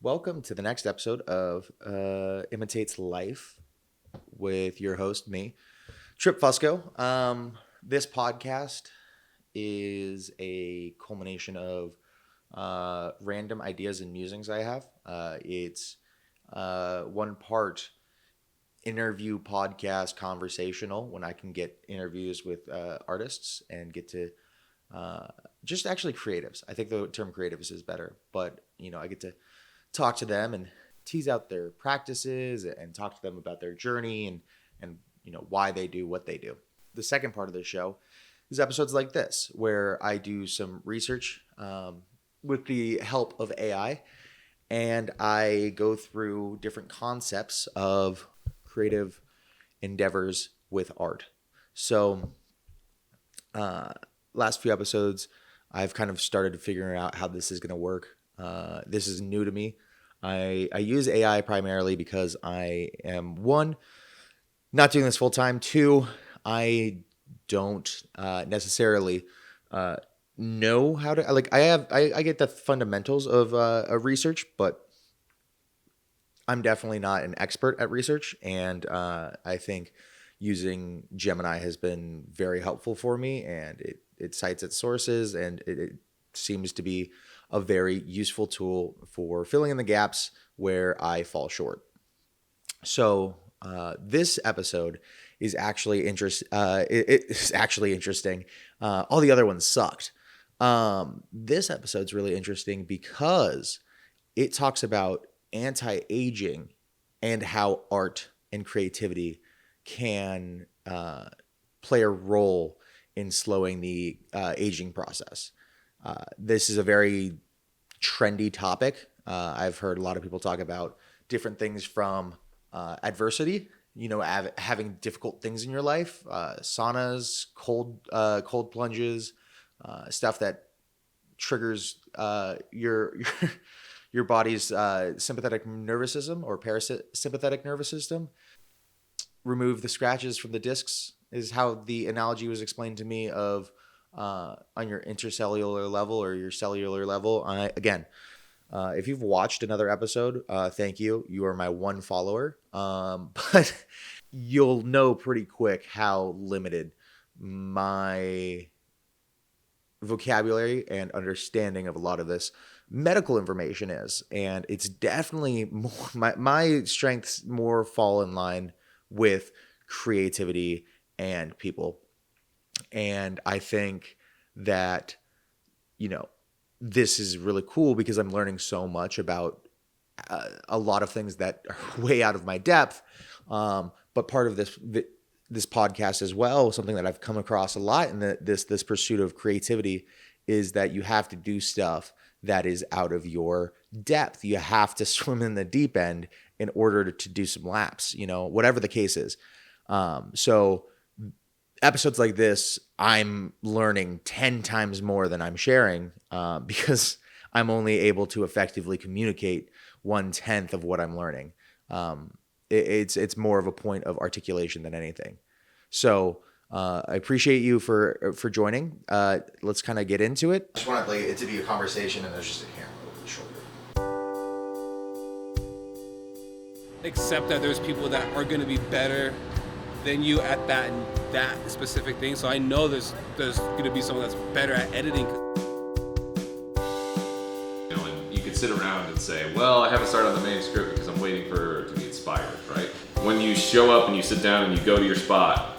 Welcome to the next episode of Imitates Life with your host, me, Tripp Fusco. This podcast is a culmination of random ideas and musings I have. It's one part interview podcast conversational when I can get interviews with artists and get to just actually creatives. I think the term creatives is better, but I get to talk to them and tease out their practices and talk to them about their journey and why they do what they do. The second part of the show is episodes like this where I do some research with the help of AI, and I go through different concepts of creative endeavors with art. So last few episodes I've kind of started figuring out how this is going to work. This is new to me. I use AI primarily because I am, one, not doing this full time. Two, I don't necessarily know how to, like, I get the fundamentals of research, but I'm definitely not an expert at research. And I think using Gemini has been very helpful for me, and it cites its sources, and it seems to be a very useful tool for filling in the gaps where I fall short. So this episode is actually it's actually interesting. All the other ones sucked. This episode's really interesting because it talks about anti-aging and how art and creativity can play a role in slowing the aging process. This is a very trendy topic. I've heard a lot of people talk about different things from adversity, having difficult things in your life, saunas, cold plunges, stuff that triggers your body's sympathetic nervous system or parasympathetic nervous system. Remove the scratches from the discs is how the analogy was explained to me of on your intercellular level or your cellular level. If you've watched another episode, thank you. You are my one follower. But you'll know pretty quick how limited my vocabulary and understanding of a lot of this medical information is. And it's definitely more, my strengths more fall in line with creativity and people. And I think that, this is really cool because I'm learning so much about a lot of things that are way out of my depth. But part of this podcast as well, something that I've come across a lot in this pursuit of creativity, is that you have to do stuff that is out of your depth. You have to swim in the deep end in order to do some laps, whatever the case is. So episodes like this, I'm learning 10 times more than I'm sharing because I'm only able to effectively communicate 1/10 of what I'm learning. It's more of a point of articulation than anything. So I appreciate you for joining. Let's kind of get into it. I just want it to be a conversation, and there's just a camera over the shoulder. Accept that there's people that are going to be better than you at that specific thing. So I know there's going to be someone that's better at editing. And you could sit around and say, well, I haven't started on the main script because I'm waiting for it to be inspired, right? When you show up and you sit down and you go to your spot,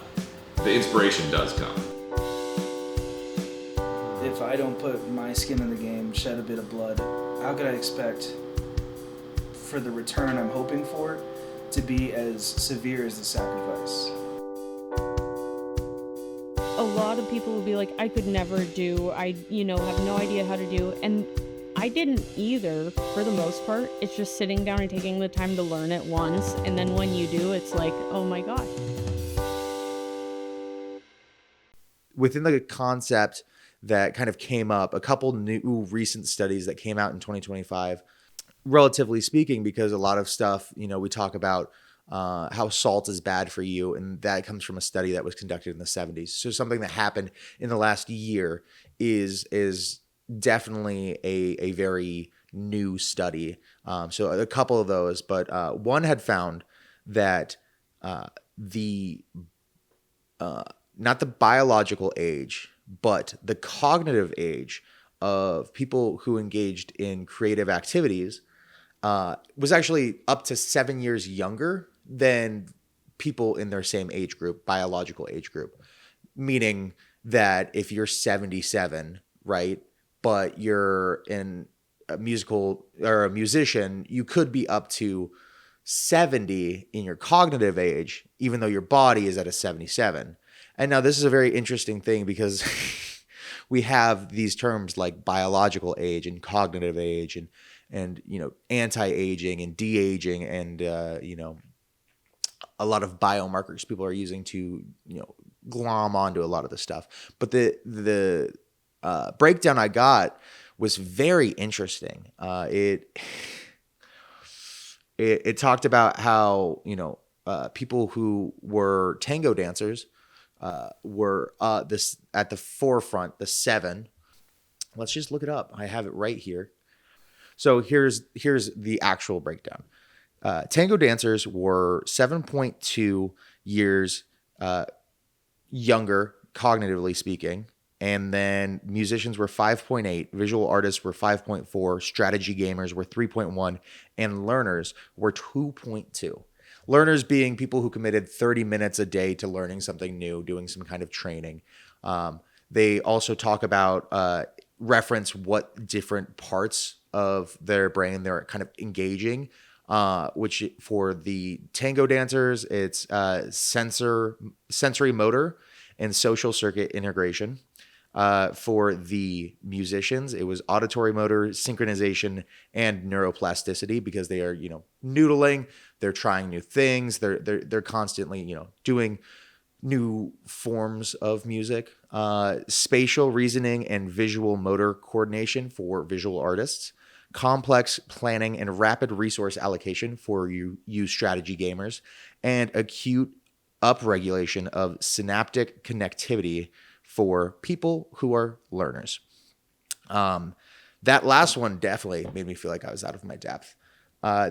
the inspiration does come. If I don't put my skin in the game, shed a bit of blood, how could I expect for the return I'm hoping for to be as severe as the sacrifice? A lot of people will be like, I could never do, I have no idea how to do, and I didn't either for the most part. It's just sitting down and taking the time to learn it once, and then when you do, it's like, oh my gosh. Within the concept that kind of came up, a couple new recent studies that came out in 2025, relatively speaking, because a lot of stuff, we talk about how salt is bad for you, and that comes from a study that was conducted in the 70s. So something that happened in the last year is definitely a very new study. So a couple of those, but one had found that the not the biological age, but the cognitive age of people who engaged in creative activities was actually up to 7 years younger than people in their same age group, biological age group. Meaning that if you're 77, right, but you're in a musical or a musician, you could be up to 70 in your cognitive age, even though your body is at a 77. And now this is a very interesting thing because we have these terms like biological age and cognitive age and anti-aging and de-aging and a lot of biomarkers people are using to glom onto a lot of the stuff. But the breakdown I got was very interesting. It talked about how people who were tango dancers were this at the forefront, the 7. Let's just look it up. I have it right here. So here's the actual breakdown. Tango dancers were 7.2 years younger, cognitively speaking. And then musicians were 5.8, visual artists were 5.4, strategy gamers were 3.1, and learners were 2.2. Learners being people who committed 30 minutes a day to learning something new, doing some kind of training. They also talk about, reference what different parts of their brain they're kind of engaging, which for the tango dancers, it's sensory motor and social circuit integration. For the musicians, it was auditory motor, synchronization, and neuroplasticity because they are, noodling, they're trying new things, they're constantly, doing new forms of music. Spatial reasoning and visual motor coordination for visual artists. Complex planning and rapid resource allocation for you strategy gamers, and acute upregulation of synaptic connectivity for people who are learners. That last one definitely made me feel like I was out of my depth.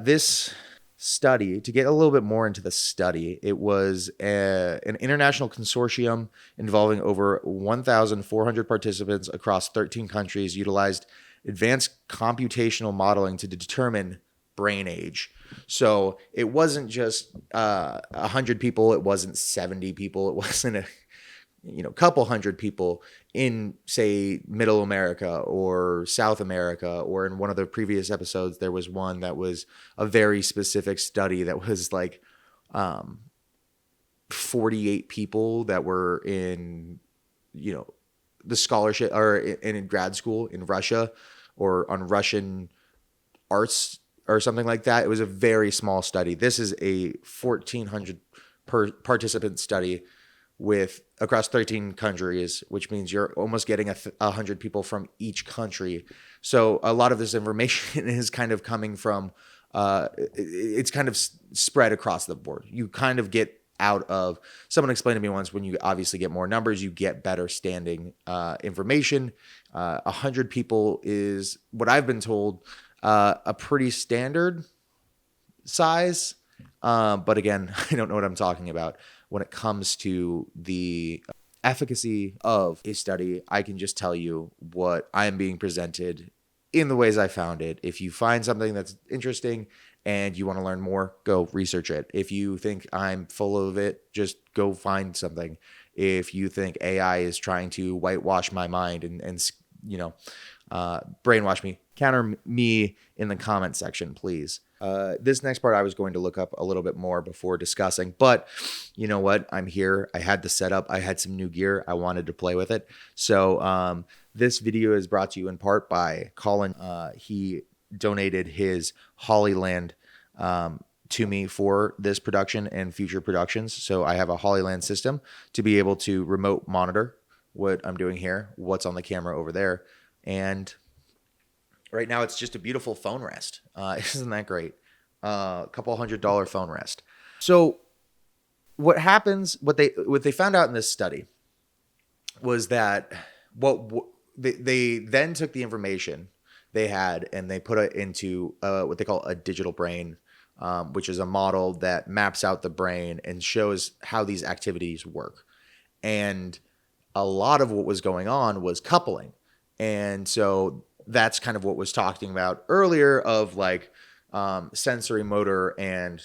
This study, to get a little bit more into the study, it was an international consortium involving over 1,400 participants across 13 countries, utilized advanced computational modeling to determine brain age. So it wasn't just 100 people, it wasn't 70 people, it wasn't a couple hundred people in, say, Middle America or South America, or in one of the previous episodes, there was one that was a very specific study that was like 48 people that were in, the scholarship or in grad school in Russia or on Russian arts or something like that. It was a very small study. This is a 1,400 participant study with across 13 countries, which means you're almost getting 100 people from each country. So a lot of this information is kind of coming from, it's kind of spread across the board. You kind of get out of, someone explained to me once, when you obviously get more numbers, you get better standing information. 100 people is what I've been told, a pretty standard size. But again, I don't know what I'm talking about. When it comes to the efficacy of a study, I can just tell you what I am being presented in the ways I found it. If you find something that's interesting and you want to learn more, go research it. If you think I'm full of it, just go find something. If you think AI is trying to whitewash my mind and brainwash me, counter me in the comment section, please. This next part I was going to look up a little bit more before discussing, but you know what? I'm here. I had the setup. I had some new gear. I wanted to play with it. So this video is brought to you in part by Colin. He donated his Hollyland to me for this production and future productions. So I have a Hollyland system to be able to remote monitor what I'm doing here, what's on the camera over there. And right now it's just a beautiful phone rest. Isn't that great? A couple $100 phone rest. So what happens, what they found out in this study was that they then took the information they had, and they put it into what they call a digital brain, which is a model that maps out the brain and shows how these activities work. And a lot of what was going on was coupling. And so that's kind of what was talking about earlier of like sensory motor and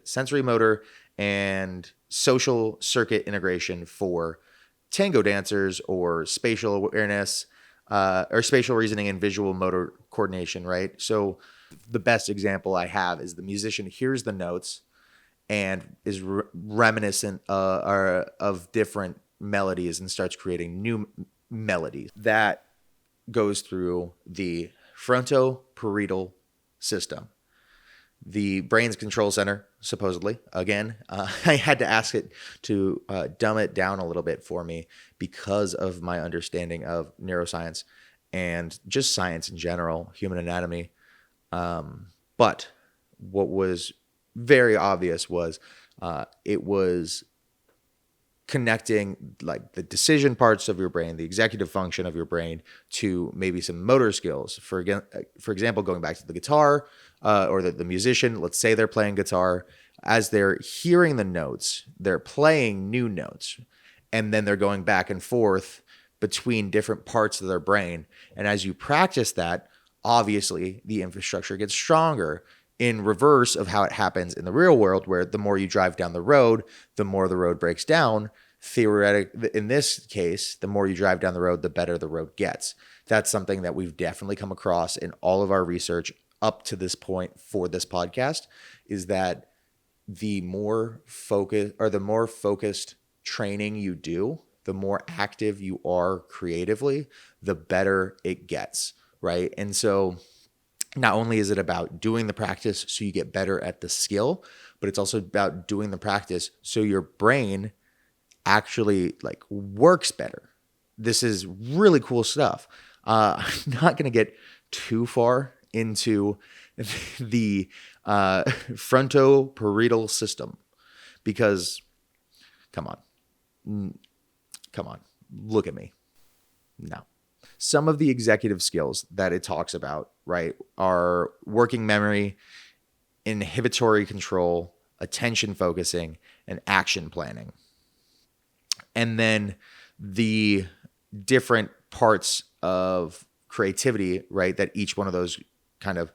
sensory motor and social circuit integration for tango dancers, or spatial awareness, or spatial reasoning and visual motor coordination, right? So the best example I have is the musician hears the notes and is reminiscent of different melodies and starts creating new melodies. That goes through the frontoparietal system, the brain's control center, supposedly. Again, I had to ask it to dumb it down a little bit for me because of my understanding of neuroscience and just science in general, human anatomy. But what was very obvious was it was connecting like the decision parts of your brain, the executive function of your brain, to maybe some motor skills. For example, going back to the guitar or the musician, let's say they're playing guitar. As they're hearing the notes, they're playing new notes, and then they're going back and forth between different parts of their brain. And as you practice that, obviously the infrastructure gets stronger, in reverse of how it happens in the real world, where the more you drive down the road, the more the road breaks down. Theoretically, in this case, the more you drive down the road, the better the road gets. That's something that we've definitely come across in all of our research up to this point for this podcast, is that the more focused training you do, the more active you are creatively, the better it gets, right? And so not only is it about doing the practice so you get better at the skill, but it's also about doing the practice so your brain actually like works better. This is really cool stuff. I'm not going to get too far into the frontoparietal system because, come on, look at me. No. Some of the executive skills that it talks about, right, are working memory, inhibitory control, attention focusing, and action planning. And then the different parts of creativity, right, that each one of those kind of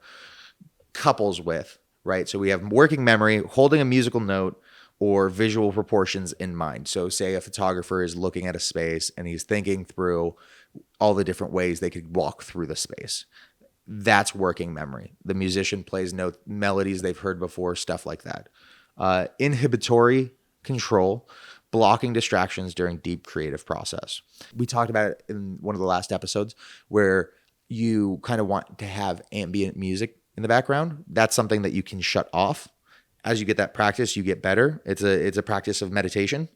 couples with, right? So we have working memory, holding a musical note, or visual proportions in mind. So say a photographer is looking at a space and he's thinking through all the different ways they could walk through the space. That's working memory. The musician plays note melodies they've heard before, stuff like that. Inhibitory control, blocking distractions during deep creative process. We talked about it in one of the last episodes where you kind of want to have ambient music in the background. That's something that you can shut off. As you get that practice, you get better. It's a practice of meditation,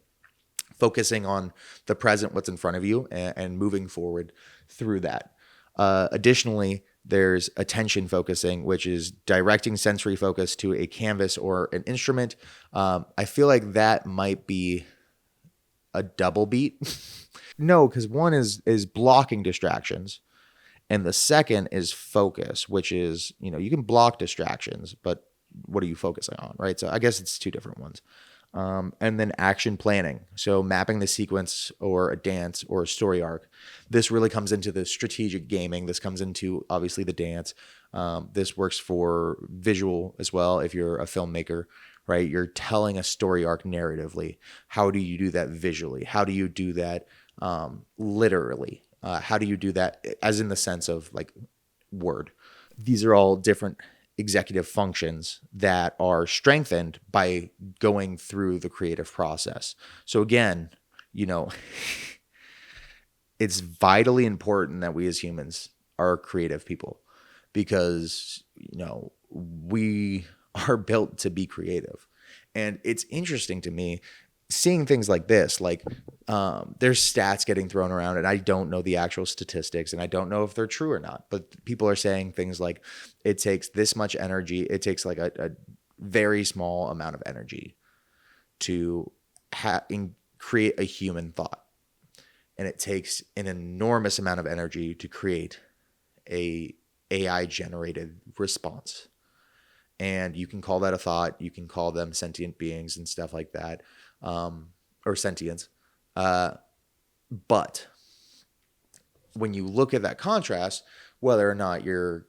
focusing on the present, what's in front of you, and moving forward through that. Additionally, there's attention focusing, which is directing sensory focus to a canvas or an instrument. I feel like that might be a double beat. No, because one is blocking distractions, and the second is focus, which is, you can block distractions, but what are you focusing on, right? So I guess it's two different ones. And then action planning. So mapping the sequence or a dance or a story arc. This really comes into the strategic gaming. This comes into obviously the dance. This works for visual as well. If you're a filmmaker, right? You're telling a story arc narratively. How do you do that visually? How do you do that literally? How do you do that as in the sense of like word? These are all different executive functions that are strengthened by going through the creative process. So again, it's vitally important that we as humans are creative people because, we are built to be creative. And it's interesting to me seeing things like this, like there's stats getting thrown around and I don't know the actual statistics and I don't know if they're true or not, but people are saying things like it takes this much energy. It takes like a very small amount of energy to create a human thought. And it takes an enormous amount of energy to create a AI generated response. And you can call that a thought. You can call them sentient beings and stuff like that, or sentience. But when you look at that contrast, whether or not you're,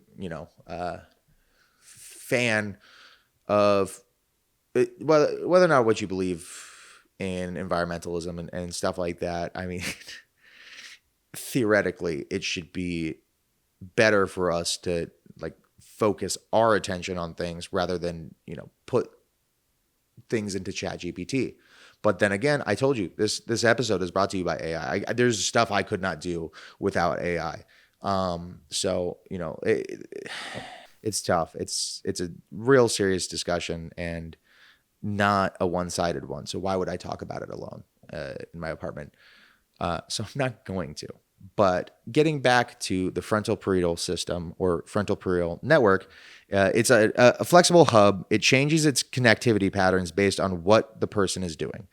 fan of whether or not what you believe in environmentalism and stuff like that, I mean, theoretically, it should be better for us to like focus our attention on things rather than, put things into ChatGPT. But then again, I told you this episode is brought to you by AI. There's stuff I could not do without AI. So it's tough. It's a real serious discussion and not a one-sided one. So why would I talk about it alone in my apartment? So I'm not going to. But getting back to the frontal parietal system or frontal parietal network, it's a flexible hub. It changes its connectivity patterns based on what the person is doing.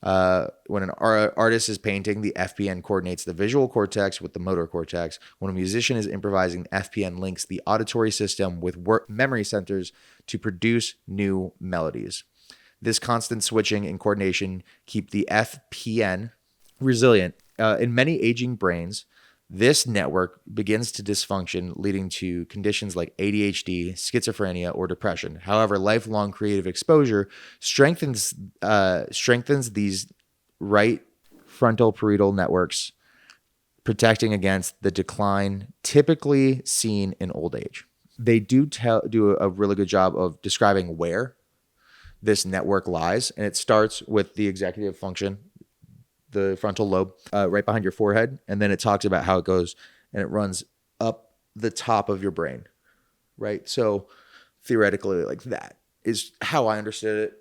When an artist is painting, the FPN coordinates the visual cortex with the motor cortex. When a musician is improvising, the FPN links the auditory system with memory centers to produce new melodies. This constant switching and coordination keep the FPN resilient. In many aging brains, this network begins to dysfunction, leading to conditions like ADHD, schizophrenia, or depression. However, lifelong creative exposure strengthens these right frontal parietal networks, protecting against the decline typically seen in old age. They do a really good job of describing where this network lies, and it starts with the executive function, the frontal lobe, right behind your forehead. And then it talks about how it goes and it runs up the top of your brain, right? So theoretically, like that is how I understood it.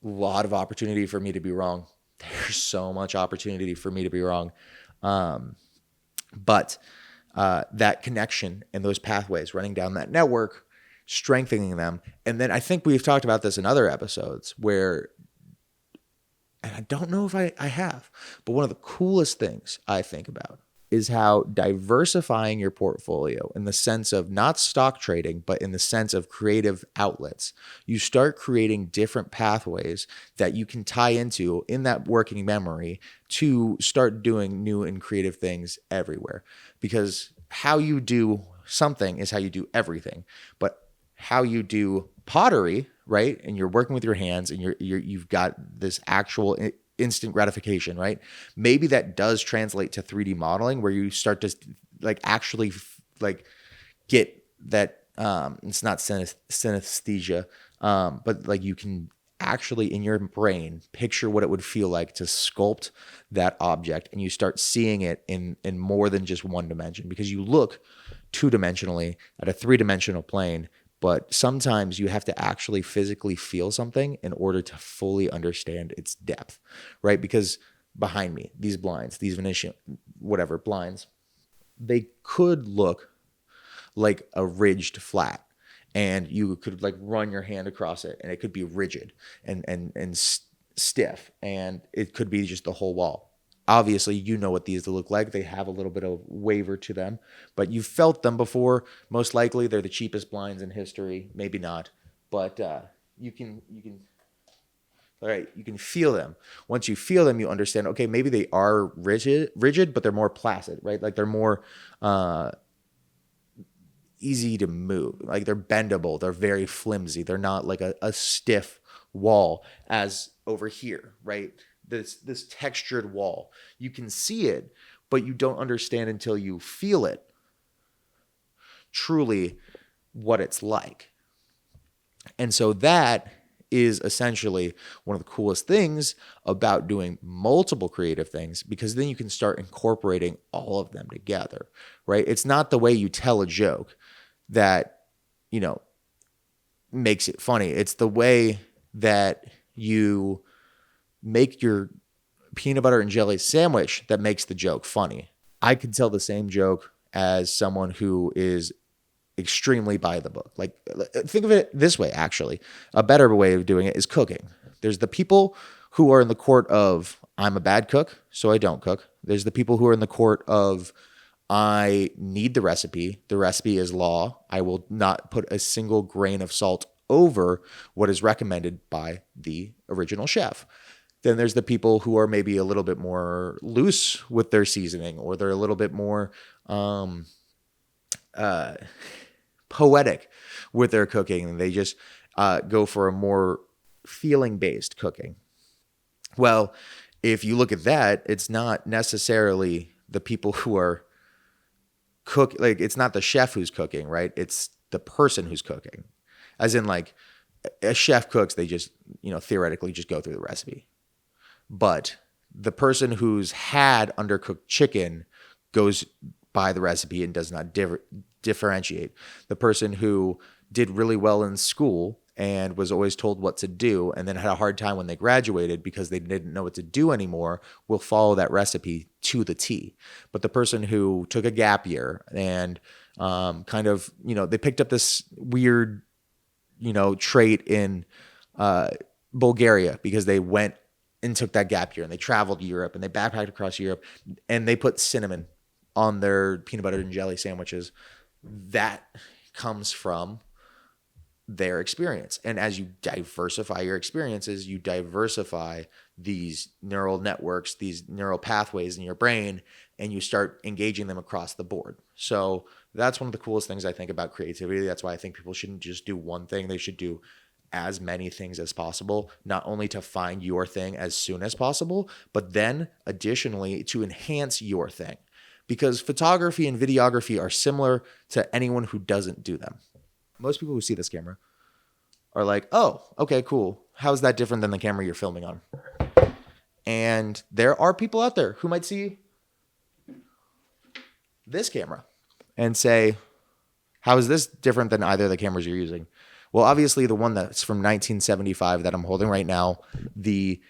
Lot of opportunity for me to be wrong. There's so much opportunity for me to be wrong. But that connection and those pathways running down that network, strengthening them. And then I think we've talked about this in other episodes where, and I don't know if I have, but one of the coolest things I think about is how diversifying your portfolio in the sense of not stock trading, but in the sense of creative outlets, you start creating different pathways that you can tie into in that working memory to start doing new and creative things everywhere. Because how you do something is how you do everything. But how you do pottery, right? And you're working with your hands and you've got this actual instant gratification, right? Maybe that does translate to 3D modeling where you start to like actually like get that, it's not synesthesia, but like you can actually in your brain picture what it would feel like to sculpt that object, and you start seeing it in more than just one dimension, because you look two-dimensionally at a three-dimensional plane. But sometimes you have to actually physically feel something in order to fully understand its depth, right? Because behind me, these blinds, these Venetian, whatever blinds, they could look like a ridged flat, and you could like run your hand across it and it could be rigid and stiff, and it could be just the whole wall. Obviously, you know what these look like. They have a little bit of waver to them, but you've felt them before. Most likely, they're the cheapest blinds in history. Maybe not, but you can all right, you can feel them. Once you feel them, you understand, okay, maybe they are rigid, but they're more placid, right? Like they're more easy to move. Like they're bendable. They're very flimsy. They're not like a stiff wall as over here, right? This textured wall. You can see it, but you don't understand until you feel it truly what it's like. And so that is essentially one of the coolest things about doing multiple creative things, because then you can start incorporating all of them together, right? It's not the way you tell a joke that, makes it funny. It's the way that you make your peanut butter and jelly sandwich that makes the joke funny. I could tell the same joke as someone who is extremely by the book. Like, think of it this way, actually. A better way of doing it is cooking. There's the people who are in the court of, I'm a bad cook, so I don't cook. There's the people who are in the court of, I need the recipe. The recipe is law. I will not put a single grain of salt over what is recommended by the original chef. Then there's the people who are maybe a little bit more loose with their seasoning, or they're a little bit more poetic with their cooking. They just go for a more feeling-based cooking. Well, if you look at that, it's not necessarily the people who are like, it's not the chef who's cooking, right? It's the person who's cooking. As in, like, a chef cooks, they just, theoretically just go through the recipe. But the person who's had undercooked chicken goes by the recipe and does not differentiate. The person who did really well in school and was always told what to do and then had a hard time when they graduated because they didn't know what to do anymore will follow that recipe to the T. But the person who took a gap year and kind of, they picked up this weird, trait in Bulgaria because they went and took that gap year and they traveled Europe and they backpacked across Europe and they put cinnamon on their peanut butter and jelly sandwiches. That comes from their experience. And as you diversify your experiences, you diversify these neural networks, these neural pathways in your brain, and you start engaging them across the board. So that's one of the coolest things I think about creativity. That's why I think people shouldn't just do one thing. They should do as many things as possible, not only to find your thing as soon as possible, but then additionally to enhance your thing. Because photography and videography are similar to anyone who doesn't do them. Most people who see this camera are like, oh, okay, cool. How's that different than the camera you're filming on? And there are people out there who might see this camera and say, how is this different than either of the cameras you're using? Well, obviously the one that's from 1975 that I'm holding right now, the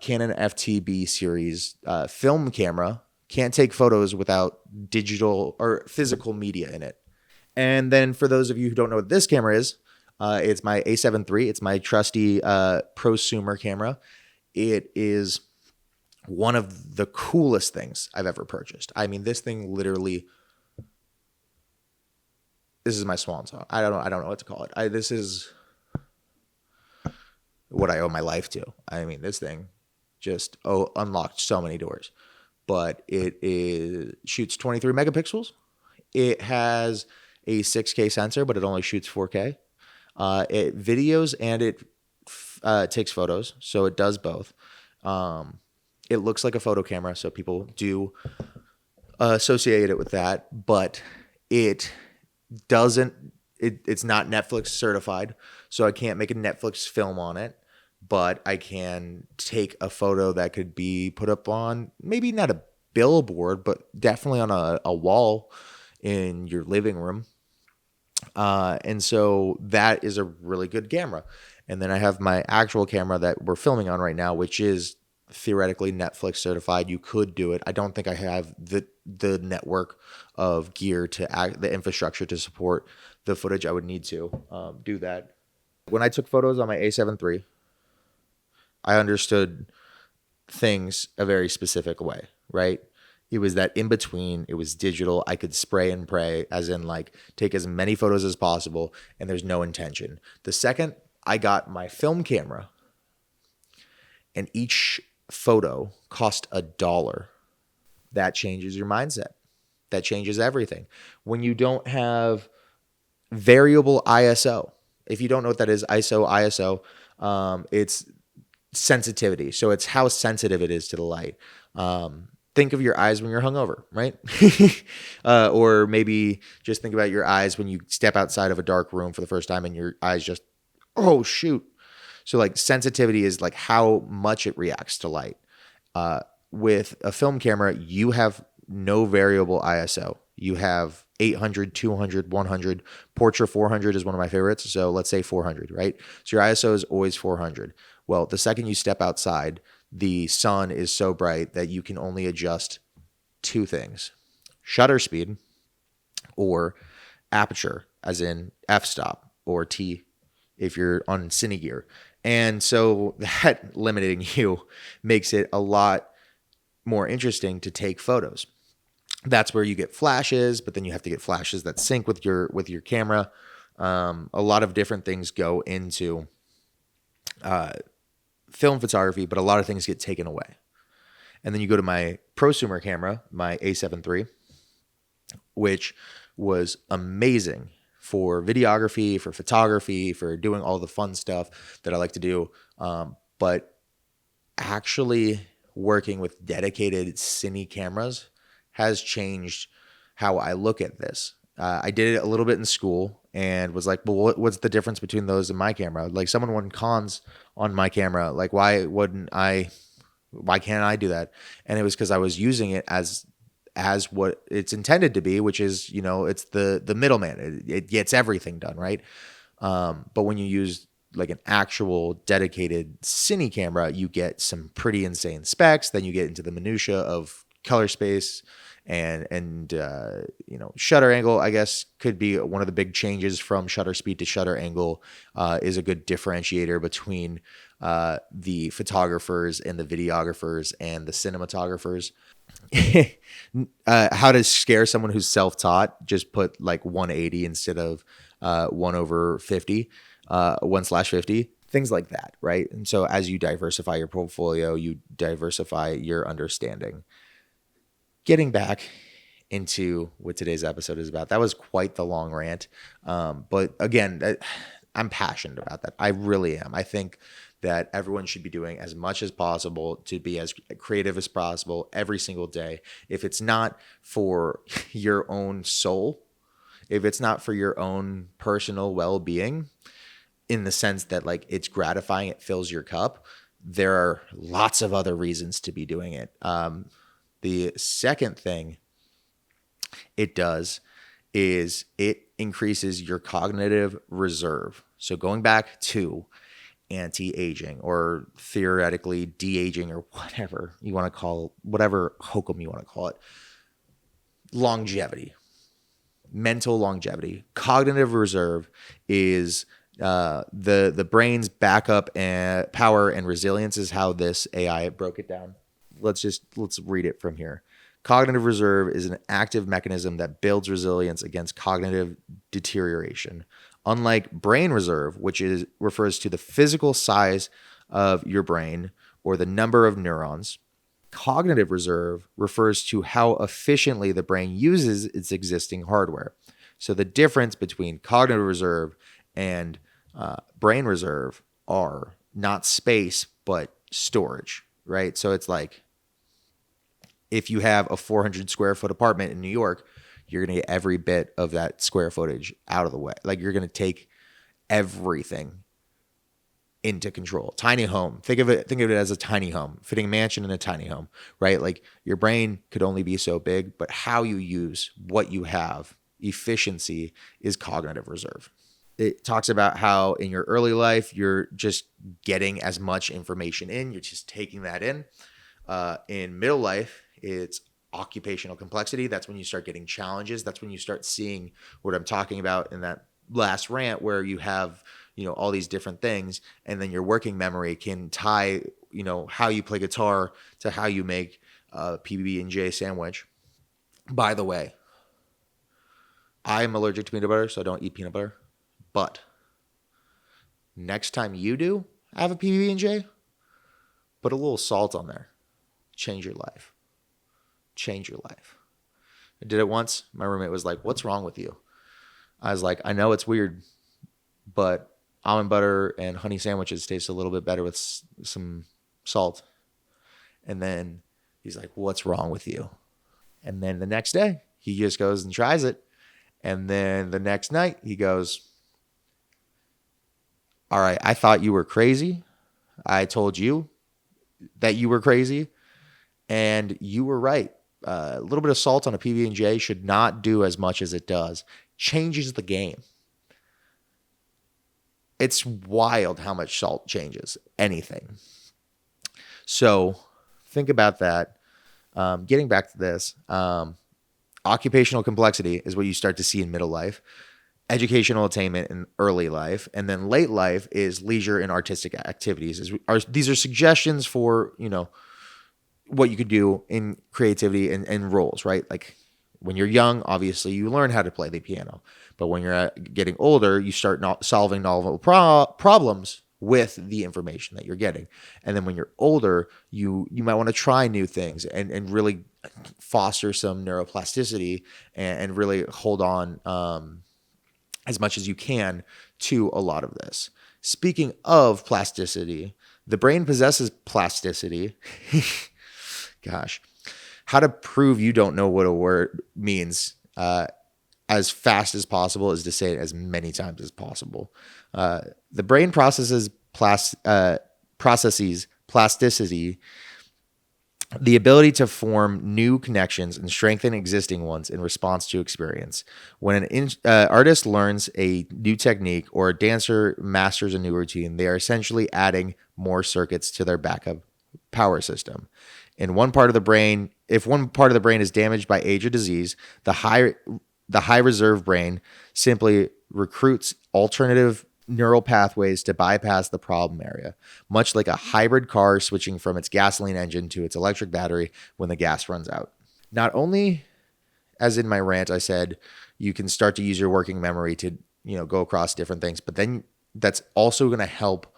Canon FTB series film camera, can't take photos without digital or physical media in it. And then for those of you who don't know what this camera is, it's my A7 III. It's my trusty prosumer camera. It is one of the coolest things I've ever purchased. I mean, this thing literally, this is my swan song. I don't know what to call it. This is what I owe my life to. I mean, this thing just unlocked so many doors. But it shoots 23 megapixels. It has a 6K sensor, but it only shoots 4K. It videos and it takes photos, so it does both. It looks like a photo camera, so people do associate it with that, but it doesn't. It's not Netflix certified, so I can't make a Netflix film on it. But I can take a photo that could be put up on maybe not a billboard, but definitely on a wall in your living room. And so that is a really good camera. And then I have my actual camera that we're filming on right now, which is theoretically Netflix certified. You could do it. I don't think I have the network of gear the infrastructure to support the footage I would need to do that. When I took photos on my A7 III, I understood things a very specific way, right? It was that in between. It was digital. I could spray and pray, as in like take as many photos as possible, and there's no intention. The second I got my film camera, and each photo cost $1, that changes your mindset. That changes everything. When you don't have variable ISO, if you don't know what that is, ISO, it's sensitivity. So it's how sensitive it is to the light. Think of your eyes when you're hungover, right? Or maybe just think about your eyes when you step outside of a dark room for the first time and your eyes just, oh, shoot. So like sensitivity is like how much it reacts to light. With a film camera, you have no variable ISO. You have 800, 200, 100. Portrait 400 is one of my favorites. So let's say 400, right? So your ISO is always 400. Well, the second you step outside, the sun is so bright that you can only adjust two things: shutter speed or aperture, as in f-stop, or T if you're on cine gear. And so that limiting you makes it a lot more interesting to take photos. that's where you get flashes, but then you have to get flashes that sync with your camera. A lot of different things go into film photography, but a lot of things get taken away. And then you go to my prosumer camera, my A7 III, which was amazing for videography, for photography, for doing all the fun stuff that I like to do. But actually working with dedicated cine cameras has changed how I look at this. I did it a little bit in school and was like, well, what's the difference between those and my camera? Like, someone won cons on my camera. Like, why can't I do that? And it was because I was using it as what it's intended to be, which is, it's the middleman. It gets everything done, right? But when you use like an actual dedicated cine camera, you get some pretty insane specs. Then you get into the minutia of color space and shutter angle, I guess, could be one of the big changes from shutter speed to shutter angle, is a good differentiator between the photographers and the videographers and the cinematographers. How to scare someone who's self-taught, just put like 180 instead of 1/50, 1/50, things like that, right? And so as you diversify your portfolio, you diversify your understanding. Getting back into what today's episode is about, that was quite the long rant. But again, I'm passionate about that. I really am. I think that everyone should be doing as much as possible to be as creative as possible every single day. If it's not for your own soul, if it's not for your own personal well-being, in the sense that like it's gratifying, it fills your cup, there are lots of other reasons to be doing it. The second thing it does is it increases your cognitive reserve. So going back to anti-aging, or theoretically de-aging, or whatever you want to call, whatever hokum you want to call it, longevity, mental longevity. Cognitive reserve is the brain's backup and power and resilience, is how this AI broke it down. Let's read it from here. Cognitive reserve is an active mechanism that builds resilience against cognitive deterioration. Unlike brain reserve, which refers to the physical size of your brain or the number of neurons, cognitive reserve refers to how efficiently the brain uses its existing hardware. So the difference between cognitive reserve and brain reserve are not space, but storage, right? So it's like, if you have a 400 square foot apartment in New York, you're going to get every bit of that square footage out of the way. Like, you're going to take everything into control. Tiny home. Think of it as a tiny home, fitting a mansion in a tiny home, right? Like, your brain could only be so big, but how you use what you have, efficiency, is cognitive reserve. It talks about how in your early life, you're just getting as much information in. You're just taking that in. In middle life, it's occupational complexity. That's when you start getting challenges. That's when you start seeing what I'm talking about in that last rant, where you have, all these different things, and then your working memory can tie, how you play guitar to how you make a PB&J sandwich. By the way, I'm allergic to peanut butter, so I don't eat peanut butter. But next time you do have a PB&J, put a little salt on there. Change your life. Change your life. I did it once. My roommate was like, "What's wrong with you?" I was like, "I know it's weird, but almond butter and honey sandwiches taste a little bit better with some salt." And then he's like, "What's wrong with you?" And then the next day, he just goes and tries it. And then the next night, he goes, "All right, I thought you were crazy. I told you that you were crazy, and you were right. A little bit of salt on a PB&J should not do as much as it does. Changes the game." It's wild how much salt changes anything. So think about that. Getting back to this, occupational complexity is what you start to see in middle life. Educational attainment in early life, and then late life is leisure and artistic activities. These are suggestions for, what you could do in creativity and roles, right? Like, When you're young, obviously you learn how to play the piano. But when you're getting older, you start solving novel problems with the information that you're getting. And then when you're older, you might want to try new things and really foster some neuroplasticity and really hold on as much as you can to a lot of this. Speaking of plasticity, the brain possesses plasticity. Gosh, how to prove you don't know what a word means as fast as possible is to say it as many times as possible. The brain processes plasticity, the ability to form new connections and strengthen existing ones in response to experience. When an artist learns a new technique or a dancer masters a new routine, they are essentially adding more circuits to their backup power system. If one part of the brain is damaged by age or disease, the high reserve brain simply recruits alternative neural pathways to bypass the problem area, much like a hybrid car switching from its gasoline engine to its electric battery when the gas runs out. Not only, as in my rant, I said you can start to use your working memory to, go across different things, but then that's also going to help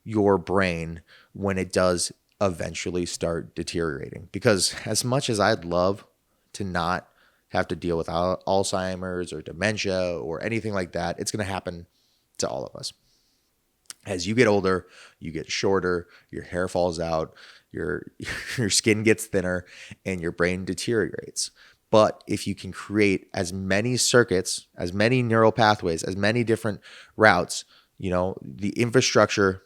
your brain when it does eventually start deteriorating. Because as much as I'd love to not have to deal with Alzheimer's or dementia or anything like that, it's going to happen to all of us. As you get older, you get shorter, your hair falls out, your skin gets thinner, and your brain deteriorates. But if you can create as many circuits, as many neural pathways, as many different routes, the infrastructure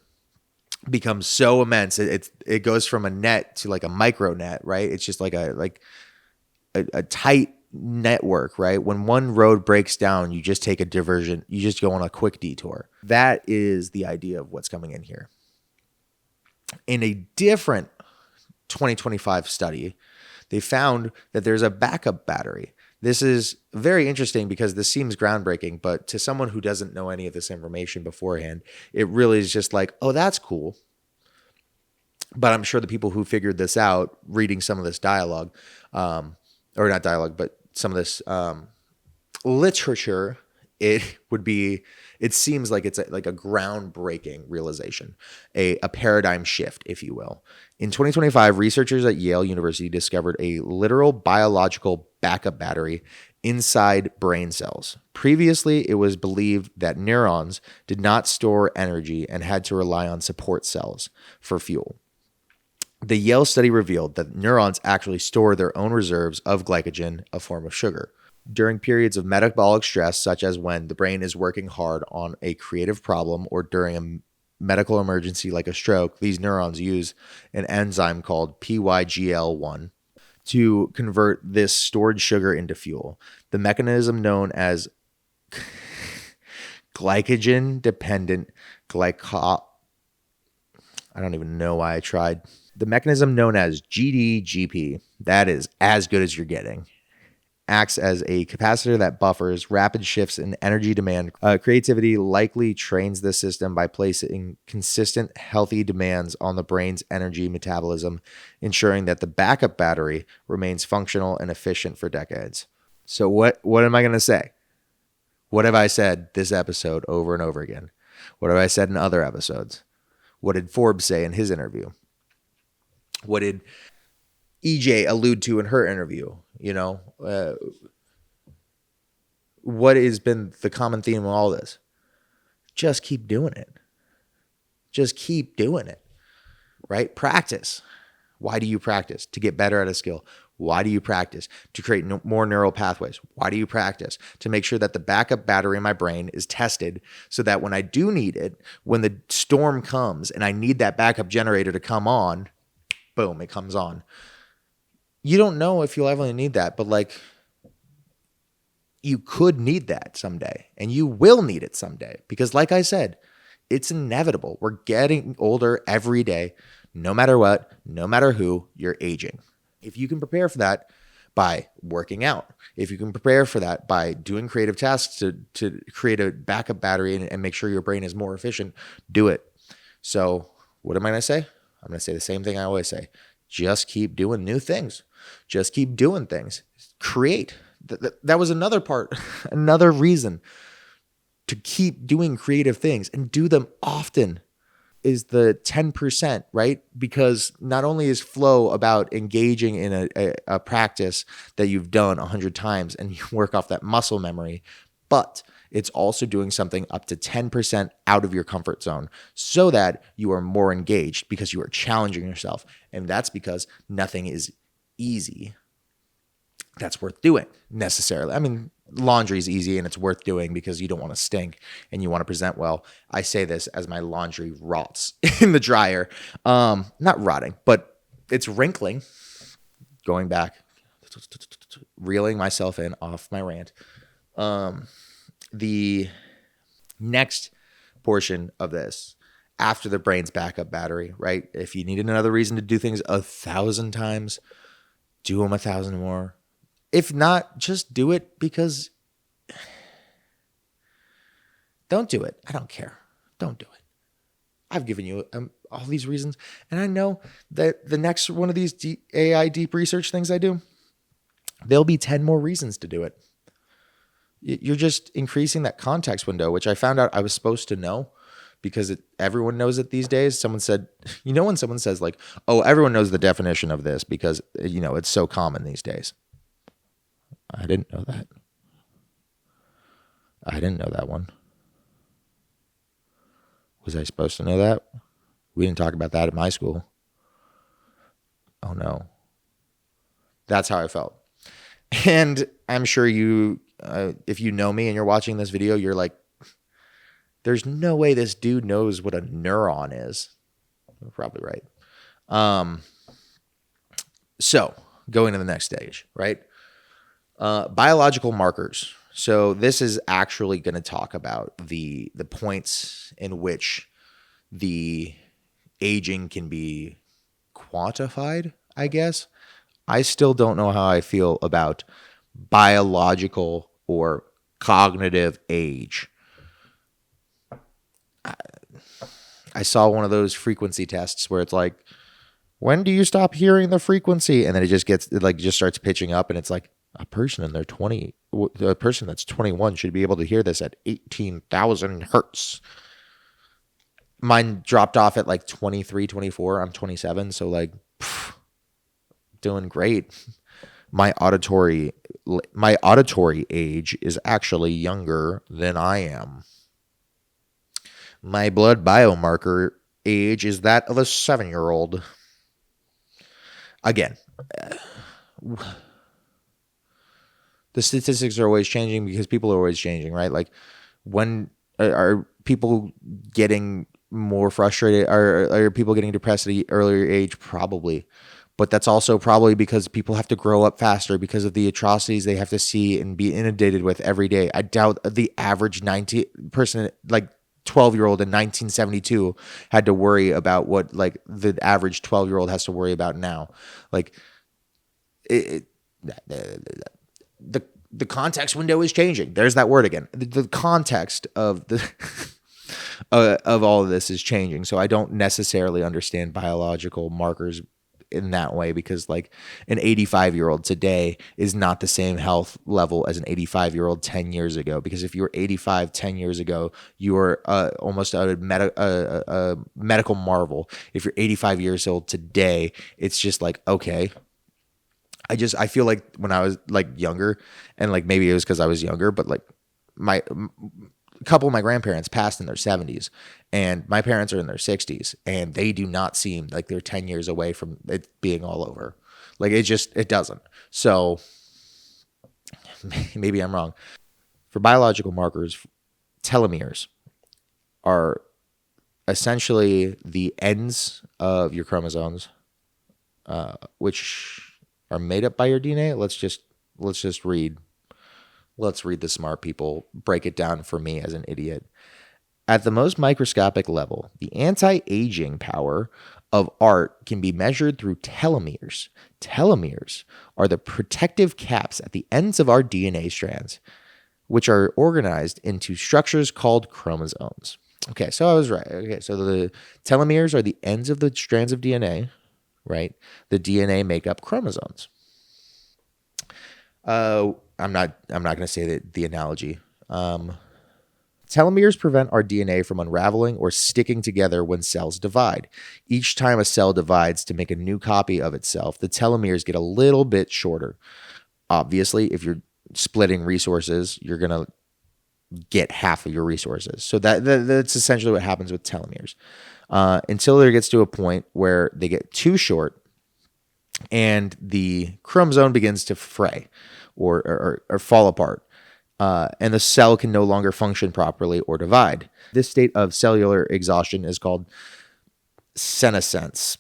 becomes so immense. It goes from a net to like a micro net, right? It's just like a tight network, right? When one road breaks down, you just take a diversion. You just go on a quick detour. That is the idea of what's coming in here. In a different 2025 study, they found that there's a backup battery. This is very interesting because this seems groundbreaking, but to someone who doesn't know any of this information beforehand, it really is just like, oh, that's cool. But I'm sure the people who figured this out, reading some of this dialogue, or not dialogue, but some of this literature, it seems like it's like a groundbreaking realization, a paradigm shift, if you will. In 2025, researchers at Yale University discovered a literal biological backup battery inside brain cells. Previously, it was believed that neurons did not store energy and had to rely on support cells for fuel. The Yale study revealed that neurons actually store their own reserves of glycogen, a form of sugar. During periods of metabolic stress, such as when the brain is working hard on a creative problem or during a medical emergency like a stroke, these neurons use an enzyme called PYGL1 to convert this stored sugar into fuel. The mechanism known as glycogen-dependent I don't even know why I tried. The mechanism known as GDGP, that is as good as you're getting, acts as a capacitor that buffers rapid shifts in energy demand. Creativity likely trains the system by placing consistent, healthy demands on the brain's energy metabolism, ensuring that the backup battery remains functional and efficient for decades. So what am I going to say? What have I said this episode over and over again? What have I said in other episodes? What did Forbes say in his interview? What did EJ allude to in her interview? What has been the common theme of all this? Just keep doing it. Just keep doing it, right? Practice. Why do you practice? To get better at a skill. Why do you practice? To create more neural pathways. Why do you practice? To make sure that the backup battery in my brain is tested so that when I do need it, when the storm comes and I need that backup generator to come on, boom, it comes on. You don't know if you'll ever need that, but you could need that someday, and you will need it someday because, like I said, it's inevitable. We're getting older every day, no matter what, no matter who, you're aging. If you can prepare for that by working out, if you can prepare for that by doing creative tasks to create a backup battery and make sure your brain is more efficient, do it. So what am I going to say? I'm going to say the same thing I always say. Just keep doing new things. Just keep doing things. Create. That was another part, another reason to keep doing creative things and do them often is the 10%, right? Because not only is flow about engaging in a practice that you've done 100 times and you work off that muscle memory, but it's also doing something up to 10% out of your comfort zone so that you are more engaged because you are challenging yourself. And that's because nothing is easy that's worth doing necessarily. I mean, laundry is easy and it's worth doing because you don't want to stink and you want to present well. I say this as my laundry rots in the dryer. Not rotting, but it's wrinkling. Going back, reeling myself in off my rant. The next portion of this, after the brain's backup battery, right? If you needed another reason to do things 1,000 times, do them 1,000 more. If not, just do it because don't do it. I don't care. Don't do it. I've given you all these reasons. And I know that the next one of these AI deep research things I do, there'll be 10 more reasons to do it. You're just increasing that context window, which I found out I was supposed to know because everyone knows it these days. Someone said, when someone says like, oh, everyone knows the definition of this because, it's so common these days. I didn't know that. I didn't know that one. Was I supposed to know that? We didn't talk about that at my school. Oh no. That's how I felt. And I'm sure you, if you know me and you're watching this video, you're like, there's no way this dude knows what a neuron is. You're probably right. So going to the next stage, right? Biological markers. So this is actually going to talk about the points in which the aging can be quantified, I guess. I still don't know how I feel about biological or cognitive age. I saw one of those frequency tests where it's like, when do you stop hearing the frequency? And then it just starts pitching up and it's like, a person in their a person that's 21 should be able to hear this at 18,000 hertz. Mine dropped off at like 23, 24. I'm 27. So like, doing great. My auditory age is actually younger than I am. My blood biomarker age is that of a 7-year-old. Again, the statistics are always changing because people are always changing, right? Like, when are people getting more frustrated? Are people getting depressed at an earlier age? Probably. But that's also probably because people have to grow up faster because of the atrocities they have to see and be inundated with every day. I doubt the average 12-year-old in 1972 had to worry about what like the average 12-year-old has to worry about now. Like, the context window is changing. There's that word again. The context of the of all of this is changing. So I don't necessarily understand biological markers in that way because like an 85-year-old today is not the same health level as an 85-year-old 10 years ago. Because if you were 85 10 years ago, you were almost a medical marvel. If you're 85 years old today, it's just like, okay. I feel like when I was like younger, and like maybe it was because I was younger, but like a couple of my grandparents passed in their 70s and my parents are in their 60s and they do not seem like they're 10 years away from it being all over. Like it doesn't. So maybe I'm wrong. For biological markers, telomeres are essentially the ends of your chromosomes, which are made up by your DNA. Let's just read. Let's read the smart people break it down for me as an idiot. At the most microscopic level, the anti-aging power of art can be measured through telomeres. Telomeres are the protective caps at the ends of our DNA strands, which are organized into structures called chromosomes. Okay, so I was right. Okay, so the telomeres are the ends of the strands of DNA, right? The DNA make up chromosomes. I'm not going to say the analogy. Telomeres prevent our DNA from unraveling or sticking together when cells divide. Each time a cell divides to make a new copy of itself, the telomeres get a little bit shorter. Obviously, if you're splitting resources, you're going to get half of your resources. So that's essentially what happens with telomeres. Until there gets to a point where they get too short and the chromosome begins to fray or fall apart. And the cell can no longer function properly or divide. This state of cellular exhaustion is called senescence.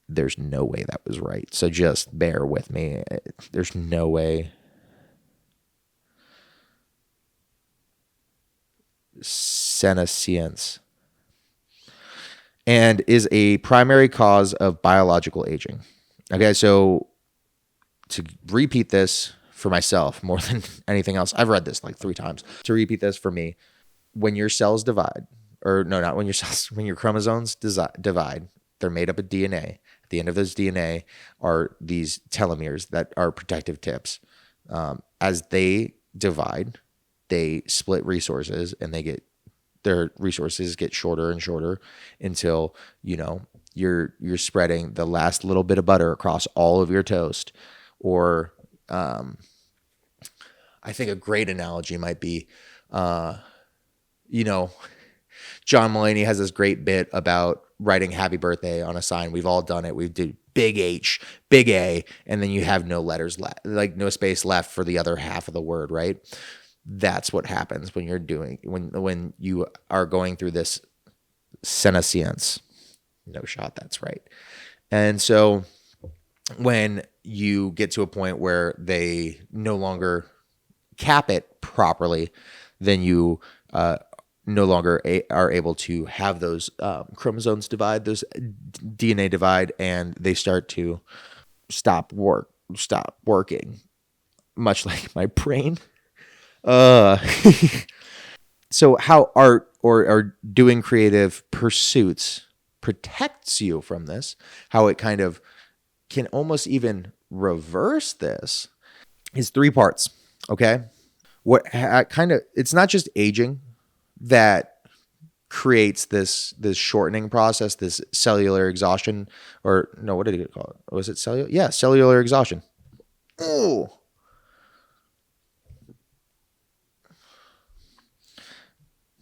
There's no way that was right, so just bear with me. There's no way. Senescence. And is a primary cause of biological aging. Okay, so to repeat this for myself more than anything else, I've read this like 3 times. To repeat this for me, when your cells divide, or no, not when your cells, when your chromosomes divide, they're made up of DNA. At the end of those DNA are these telomeres that are protective tips. As they divide, they split resources, and their resources get shorter and shorter until, you're spreading the last little bit of butter across all of your toast. Or I think a great analogy might be, John Mulaney has this great bit about writing happy birthday on a sign. We've all done it. We do big H, big A, and then you have no letters left, like no space left for the other half of the word, right? That's what happens when when you are going through this senescence. No shot, that's right. And so when you get to a point where they no longer cap it properly, then you no longer are able to have those chromosomes divide, those DNA divide, and they start to stop working, much like my brain. So how art or doing creative pursuits protects you from this, how it kind of can almost even reverse this, is 3 parts. Okay. It's not just aging that creates this shortening process, this cellular exhaustion, or no, what did he call it? Was it cellular? Yeah, cellular exhaustion. Oh,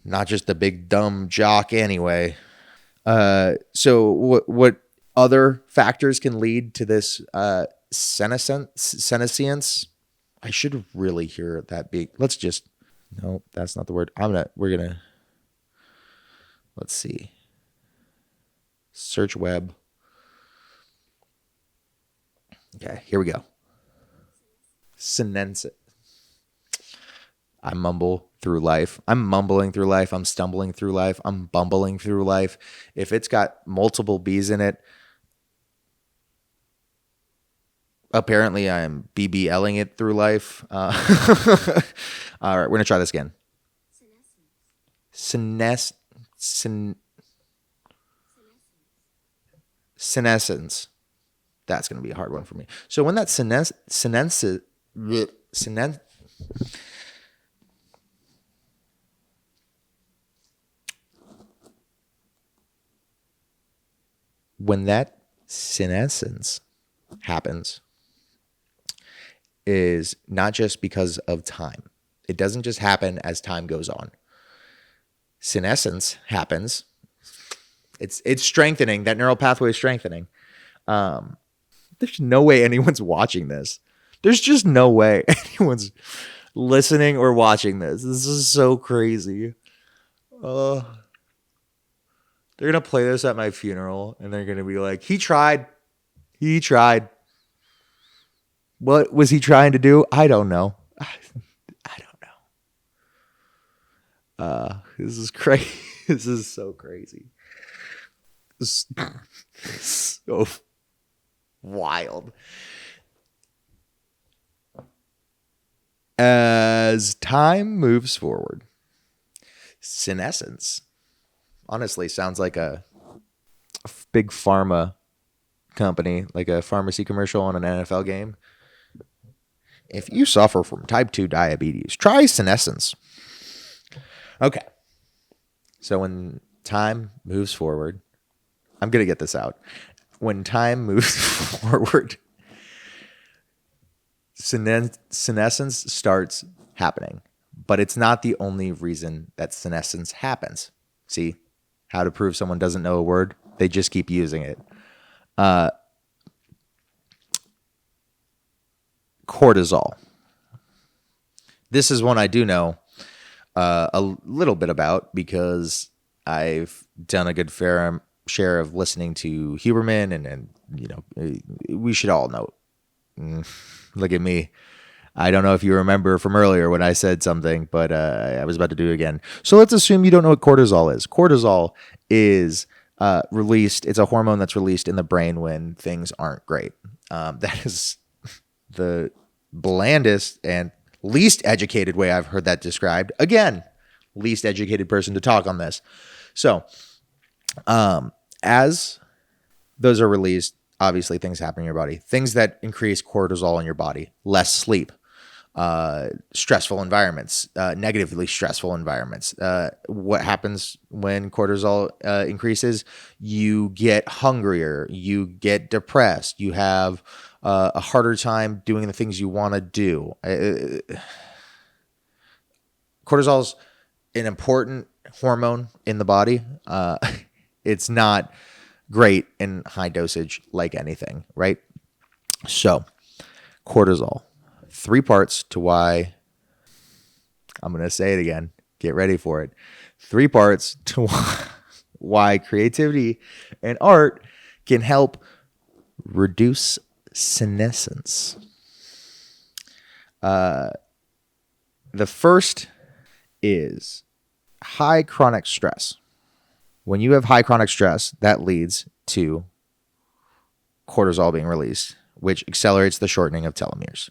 not just a big dumb jock anyway. So what other factors can lead to this senescence? I should really hear that be. No, that's not the word. Let's see. Search web. Okay, here we go. Senescence. I mumble through life. I'm mumbling through life. I'm stumbling through life. I'm bumbling through life. If it's got multiple B's in it, apparently I am BBLing it through life. All right, we're going to try this again. Senescence. That's going to be a hard one for me. So when that when that senescence happens, is not just because of time. It doesn't just happen as time goes on. Senescence happens. It's strengthening. That neural pathway is strengthening. There's no way anyone's watching this. There's just no way anyone's listening or watching this. This is so crazy. They're going to play this at my funeral, and they're going to be like, he tried. What was he trying to do? I don't know. This is crazy. This is so crazy. This is so wild. As time moves forward, senescence honestly sounds like a big pharma company, like a pharmacy commercial on an NFL game. If you suffer from type 2 diabetes, try senescence. Okay. So when time moves forward, I'm going to get this out. When time moves forward, senescence starts happening. But it's not the only reason that senescence happens. See how to prove someone doesn't know a word? They just keep using it. Cortisol. This is one I do know a little bit about because I've done a good fair share of listening to Huberman, and we should all know. Look at me. I don't know if you remember from earlier when I said something, but I was about to do it again. So let's assume you don't know what cortisol is. Cortisol is released. It's a hormone that's released in the brain when things aren't great. That is the blandest and least educated way I've heard that described. Again, least educated person to talk on this. So as those are released, obviously things happen in your body. Things that increase cortisol in your body: less sleep, stressful environments, negatively stressful environments. What happens when cortisol increases? You get hungrier, you get depressed, you have a harder time doing the things you want to do. Cortisol's an important hormone in the body. It's not great in high dosage like anything, right? So, cortisol. 3 parts to why, I'm going to say it again. Get ready for it. 3 parts to why creativity and art can help reduce senescence. The first is high chronic stress. When you have high chronic stress, that leads to cortisol being released, which accelerates the shortening of telomeres.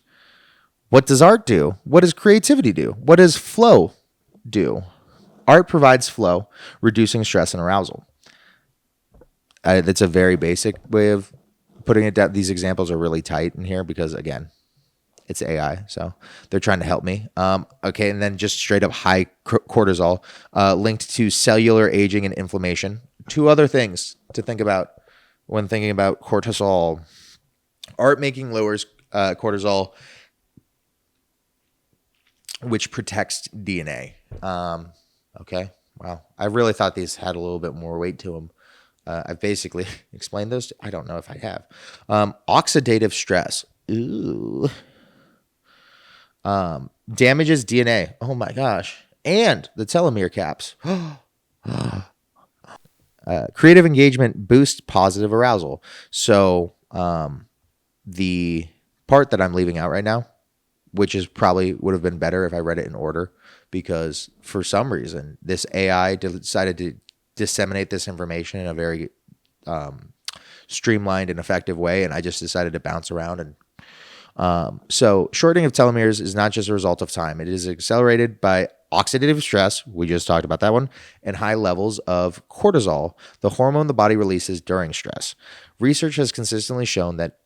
What does art do? What does creativity do? What does flow do? Art provides flow, reducing stress and arousal. That's a very basic way of putting it down. These examples are really tight in here because, again, it's AI, so they're trying to help me. Okay, and then just straight up high cortisol linked to cellular aging and inflammation. 2 other things to think about when thinking about cortisol. Art making lowers cortisol, which protects DNA. Okay, wow. I really thought these had a little bit more weight to them. I've basically explained those. I don't know if I have. Oxidative stress. Ooh. Damages DNA. Oh my gosh. And the telomere caps. Creative engagement boosts positive arousal. So the part that I'm leaving out right now, which is probably would have been better if I read it in order, because for some reason this AI decided to disseminate this information in a very streamlined and effective way, and I just decided to bounce around. And so shortening of telomeres is not just a result of time. It is accelerated by oxidative stress, we just talked about that one, and high levels of cortisol, the hormone the body releases during stress. Research has consistently shown that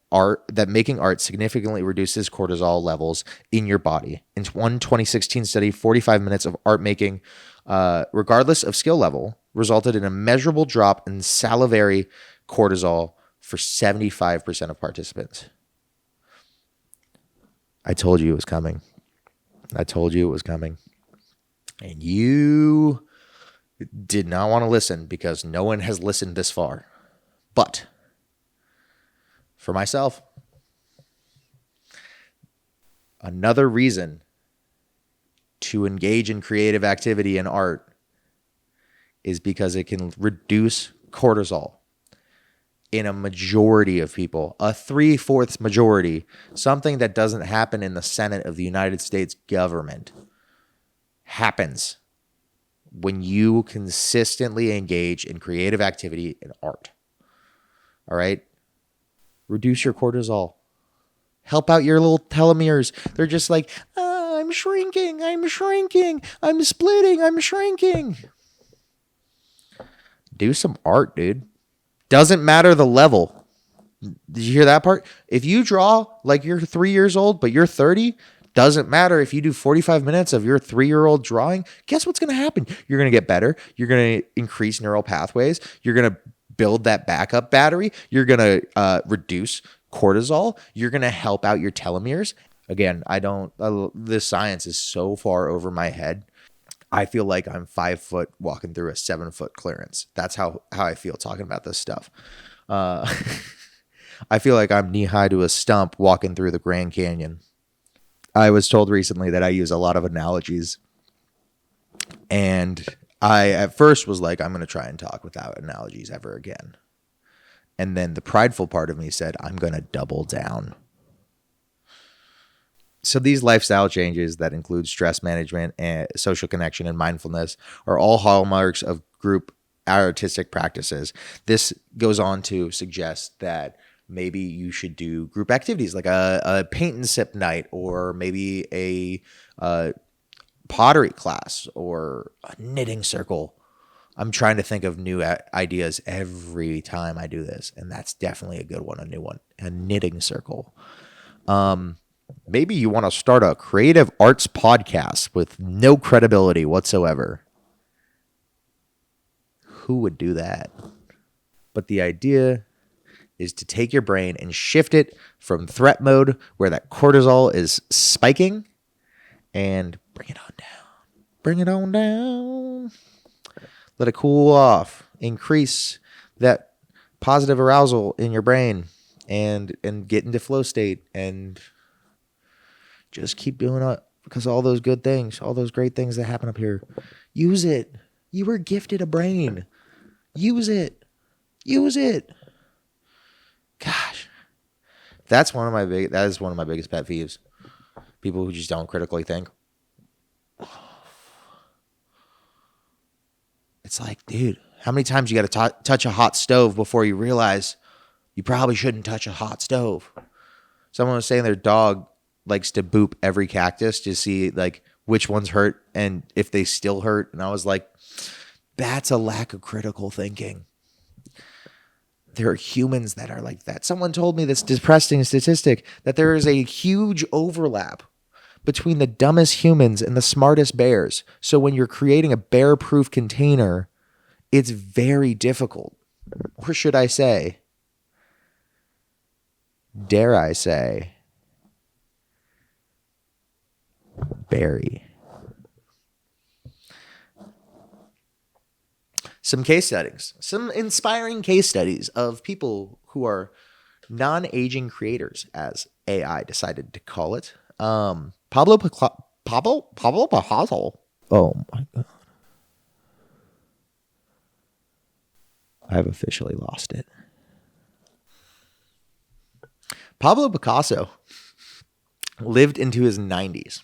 making art significantly reduces cortisol levels in your body. In one 2016 study, 45 minutes of art making, regardless of skill level, resulted in a measurable drop in salivary cortisol for 75% of participants. I told you it was coming. And you did not want to listen because no one has listened this far. But for myself, another reason to engage in creative activity and art is because it can reduce cortisol in a majority of people, a 3/4 majority, something that doesn't happen in the Senate of the United States government, happens when you consistently engage in creative activity and art. All right? Reduce your cortisol. Help out your little telomeres. They're just like, I'm shrinking, I'm splitting, I'm shrinking. Do some art, dude. Doesn't matter the level. Did you hear that part? If you draw like you're 3 years old, but you're 30, doesn't matter if you do 45 minutes of your 3-year-old drawing. Guess what's going to happen? You're going to get better. You're going to increase neural pathways. You're going to build that backup battery. You're going to reduce cortisol. You're going to help out your telomeres. Again, this science is so far over my head. I feel like I'm 5 foot walking through a 7-foot clearance. That's how I feel talking about this stuff. I feel like I'm knee high to a stump walking through the Grand Canyon. I was told recently that I use a lot of analogies. And I at first was like, I'm going to try and talk without analogies ever again. And then the prideful part of me said, I'm going to double down. So these lifestyle changes that include stress management and social connection and mindfulness are all hallmarks of group artistic practices. This goes on to suggest that maybe you should do group activities like a paint and sip night, or maybe a pottery class or a knitting circle. I'm trying to think of new ideas every time I do this, and that's definitely a good one, a new one, a knitting circle. Maybe you want to start a creative arts podcast with no credibility whatsoever. Who would do that? But the idea is to take your brain and shift it from threat mode, where that cortisol is spiking, and bring it on down. Bring it on down. Let it cool off. Increase that positive arousal in your brain and get into flow state, and just keep doing it, because all those good things, all those great things that happen up here, use it. You were gifted a brain. Use it. Use it. Gosh, that is one of my biggest pet peeves. People who just don't critically think. It's like, dude, how many times you got to touch a hot stove before you realize you probably shouldn't touch a hot stove? Someone was saying their dog likes to boop every cactus to see like which ones hurt and if they still hurt. And I was like, that's a lack of critical thinking. There are humans that are like that. Someone told me this depressing statistic that there is a huge overlap between the dumbest humans and the smartest bears. So when you're creating a bear-proof container, it's very difficult. Or should I say, dare I say, berry. Some case studies, some inspiring case studies of people who are non-aging creators, as AI decided to call it. Pablo Picasso. Oh my God. I've officially lost it. Pablo Picasso lived into his 90s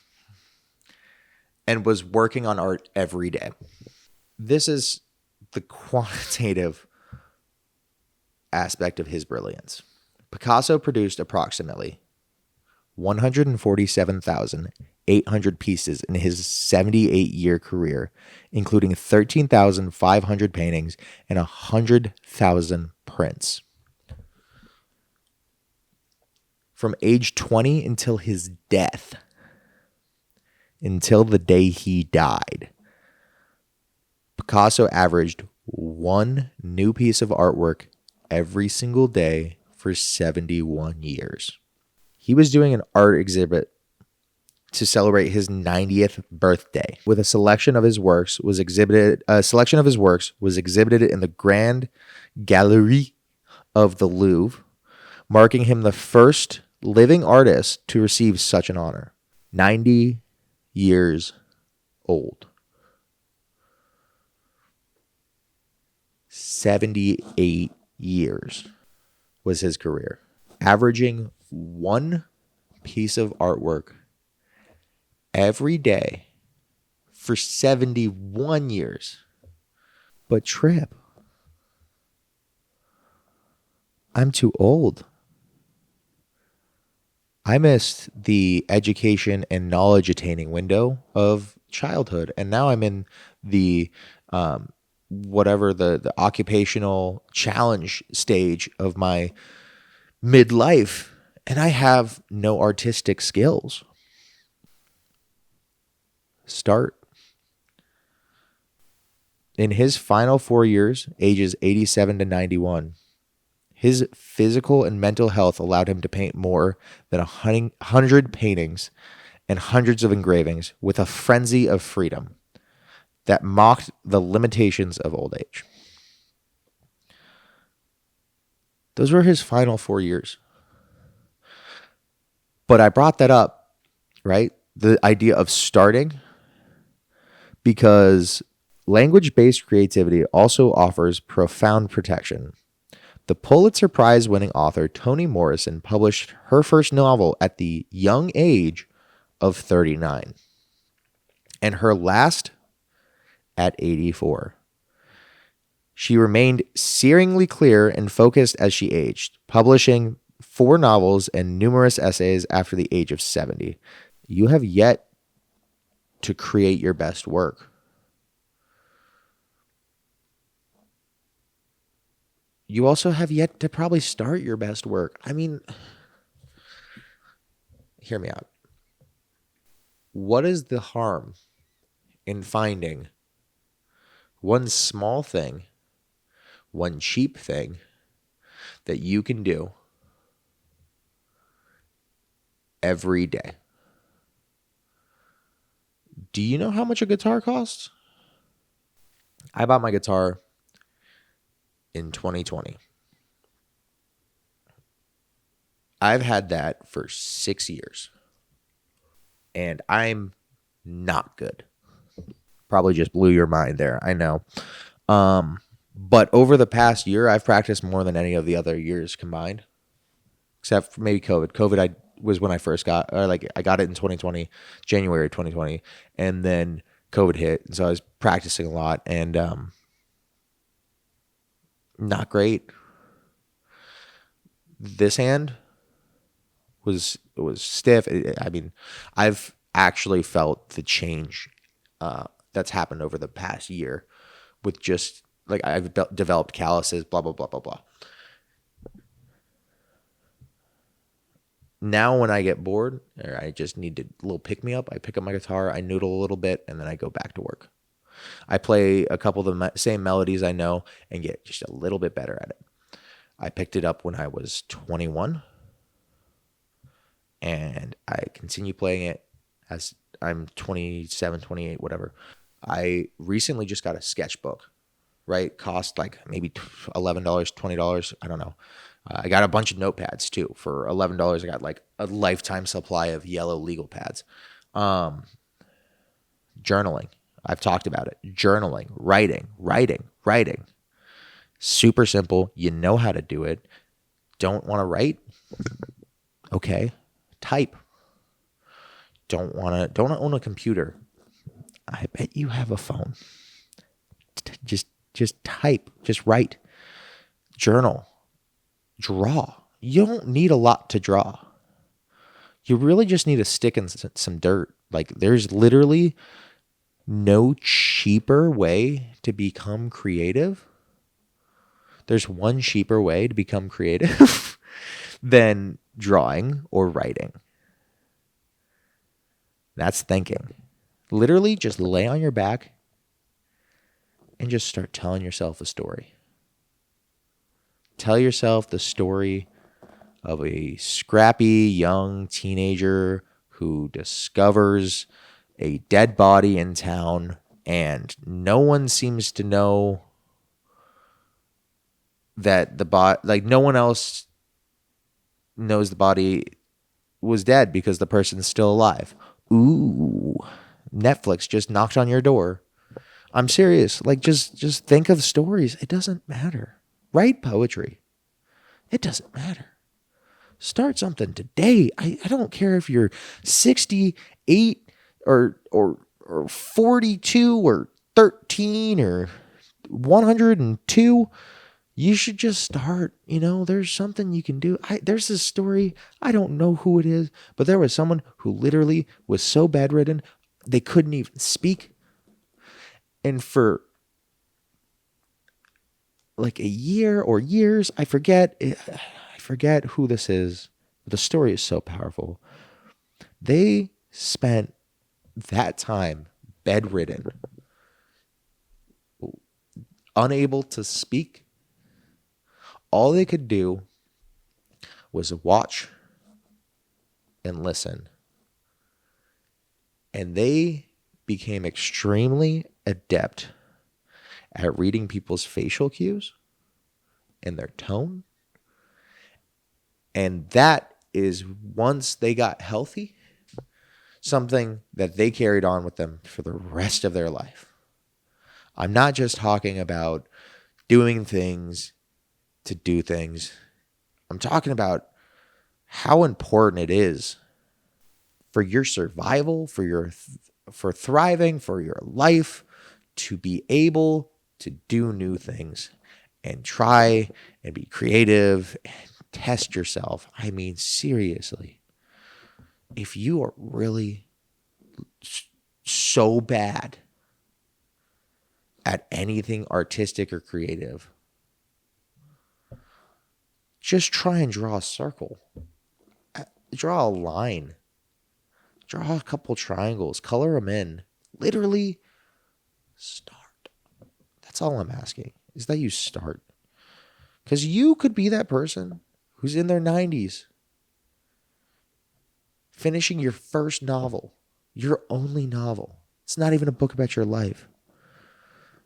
and was working on art every day. This is the quantitative aspect of his brilliance. Picasso produced approximately 147,800 pieces in his 78-year career, including 13,500 paintings and 100,000 prints. From age 20 until his death, until the day he died, Picasso averaged one new piece of artwork every single day for 71 years. He was doing an art exhibit to celebrate his 90th birthday. A selection of his works was exhibited in the Grand Gallery of the Louvre, marking him the first living artist to receive such an honor. 90 years old. 78 years was his career, averaging one piece of artwork every day for 71 years. But Tripp, I'm too old. I missed the education and knowledge attaining window of childhood, and now I'm in the whatever the occupational challenge stage of my midlife and I have no artistic skills. Start. In his final 4 years, ages 87 to 91, his physical and mental health allowed him to paint more than 100 paintings and hundreds of engravings with a frenzy of freedom that mocked the limitations of old age. Those were his final 4 years. But I brought that up, right? The idea of starting, because language-based creativity also offers profound protection. The Pulitzer Prize-winning author Toni Morrison published her first novel at the young age of 39, and her last at 84. She remained searingly clear and focused as she aged, publishing 4 novels and numerous essays after the age of 70. You have yet to create your best work. You also have yet to probably start your best work. I mean, hear me out. What is the harm in finding one small thing, one cheap thing that you can do every day? Do you know how much a guitar costs? I bought my guitar in 2020. I've had that for 6 years. And I'm not good. Probably just blew your mind there, I know. But over the past year, I've practiced more than any of the other years combined. Except for maybe COVID. COVID was when I first got, or like I got it in 2020, January 2020. And then COVID hit. And so I was practicing a lot and not great. This hand was stiff. I mean, I've actually felt the change that's happened over the past year with just like I've developed calluses, blah, blah, blah, blah, blah. Now when I get bored or I just need a little pick me up, I pick up my guitar, I noodle a little bit, and then I go back to work. I play a couple of the same melodies I know and get just a little bit better at it. I picked it up when I was 21. And I continue playing it as I'm 27, 28, whatever. I recently just got a sketchbook, right? Cost like maybe $11, $20. I don't know. I got a bunch of notepads too. For $11, I got like a lifetime supply of yellow legal pads. Journaling. I've talked about it. Journaling, writing. Super simple. You know how to do it. Don't want to write? Okay. Type. Don't own a computer. I bet you have a phone. Just type. Just write. Journal. Draw. You don't need a lot to draw. You really just need a stick and some dirt. Like there's literally no cheaper way to become creative. There's one cheaper way to become creative than drawing or writing. That's thinking. Literally just lay on your back and just start telling yourself a story. Tell yourself the story of a scrappy young teenager who discovers a dead body in town and no one seems to know that the body, like no one else knows the body was dead because the person's still alive. Ooh, Netflix just knocked on your door. I'm serious. Like just think of stories. It doesn't matter. Write poetry. It doesn't matter. Start something today. I don't care if you're 68 or 42 or 13 or 102. You should just start. You know, there's something you can do. There's this story. I don't know who it is, but there was someone who literally was so bedridden they couldn't even speak. And for like a year or years, I forget forget who this is. The story is so powerful. They spent that time bedridden, unable to speak. All they could do was watch and listen. And they became extremely adept at reading people's facial cues and their tone. And that is, once they got healthy, something that they carried on with them for the rest of their life. I'm not just talking about doing things to do things. I'm talking about how important it is for your survival, for thriving, for your life, to be able to do new things and try and be creative and test yourself. I mean, seriously, if you are really so bad at anything artistic or creative, just try and draw a circle. Draw a line. Draw a couple triangles. Color them in. Literally start. That's all I'm asking, is that you start. Because you could be that person who's in their 90s, finishing your first novel, your only novel. It's not even a book about your life.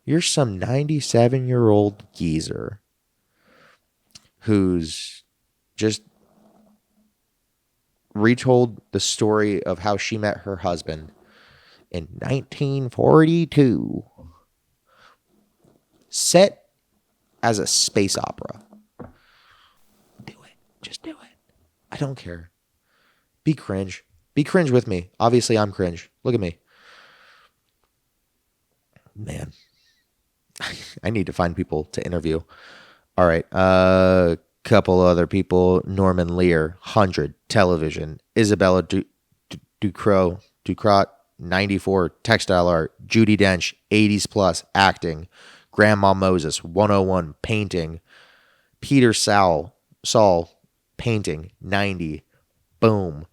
You're some 97-year-old geezer who's just retold the story of how she met her husband in 1942, set as a space opera. Do it. Just do it. I don't care. Be cringe. Be cringe with me. Obviously, I'm cringe. Look at me. Man, I need to find people to interview. All right. Couple other people. Norman Lear, 100, television. Isabella Ducrot, 94, textile art. Judi Dench, 80s plus, acting. Grandma Moses, 101, painting. Peter Saul, painting, 90. Boom.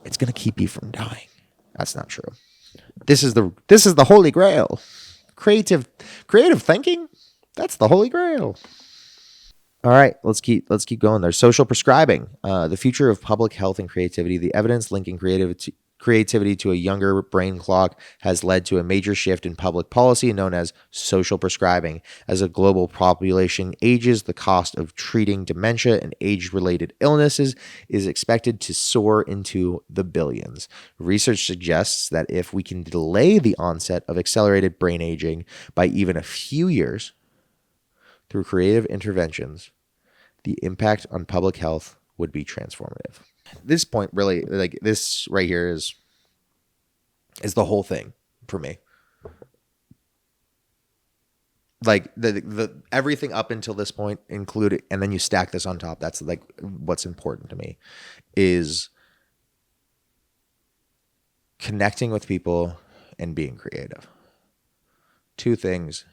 It's going to keep you from dying. That's not true. This is the holy grail. Creative thinking? That's the holy grail. All right, let's keep going there. Social prescribing, the future of public health and creativity. The evidence linking creativity to a younger brain clock has led to a major shift in public policy known as social prescribing. As a global population ages, the cost of treating dementia and age-related illnesses is expected to soar into the billions. Research suggests that if we can delay the onset of accelerated brain aging by even a few years through creative interventions, the impact on public health would be transformative. This point really, like this right here is the whole thing for me. Like the everything up until this point included, and then you stack this on top. That's like what's important to me is connecting with people and being creative. Two things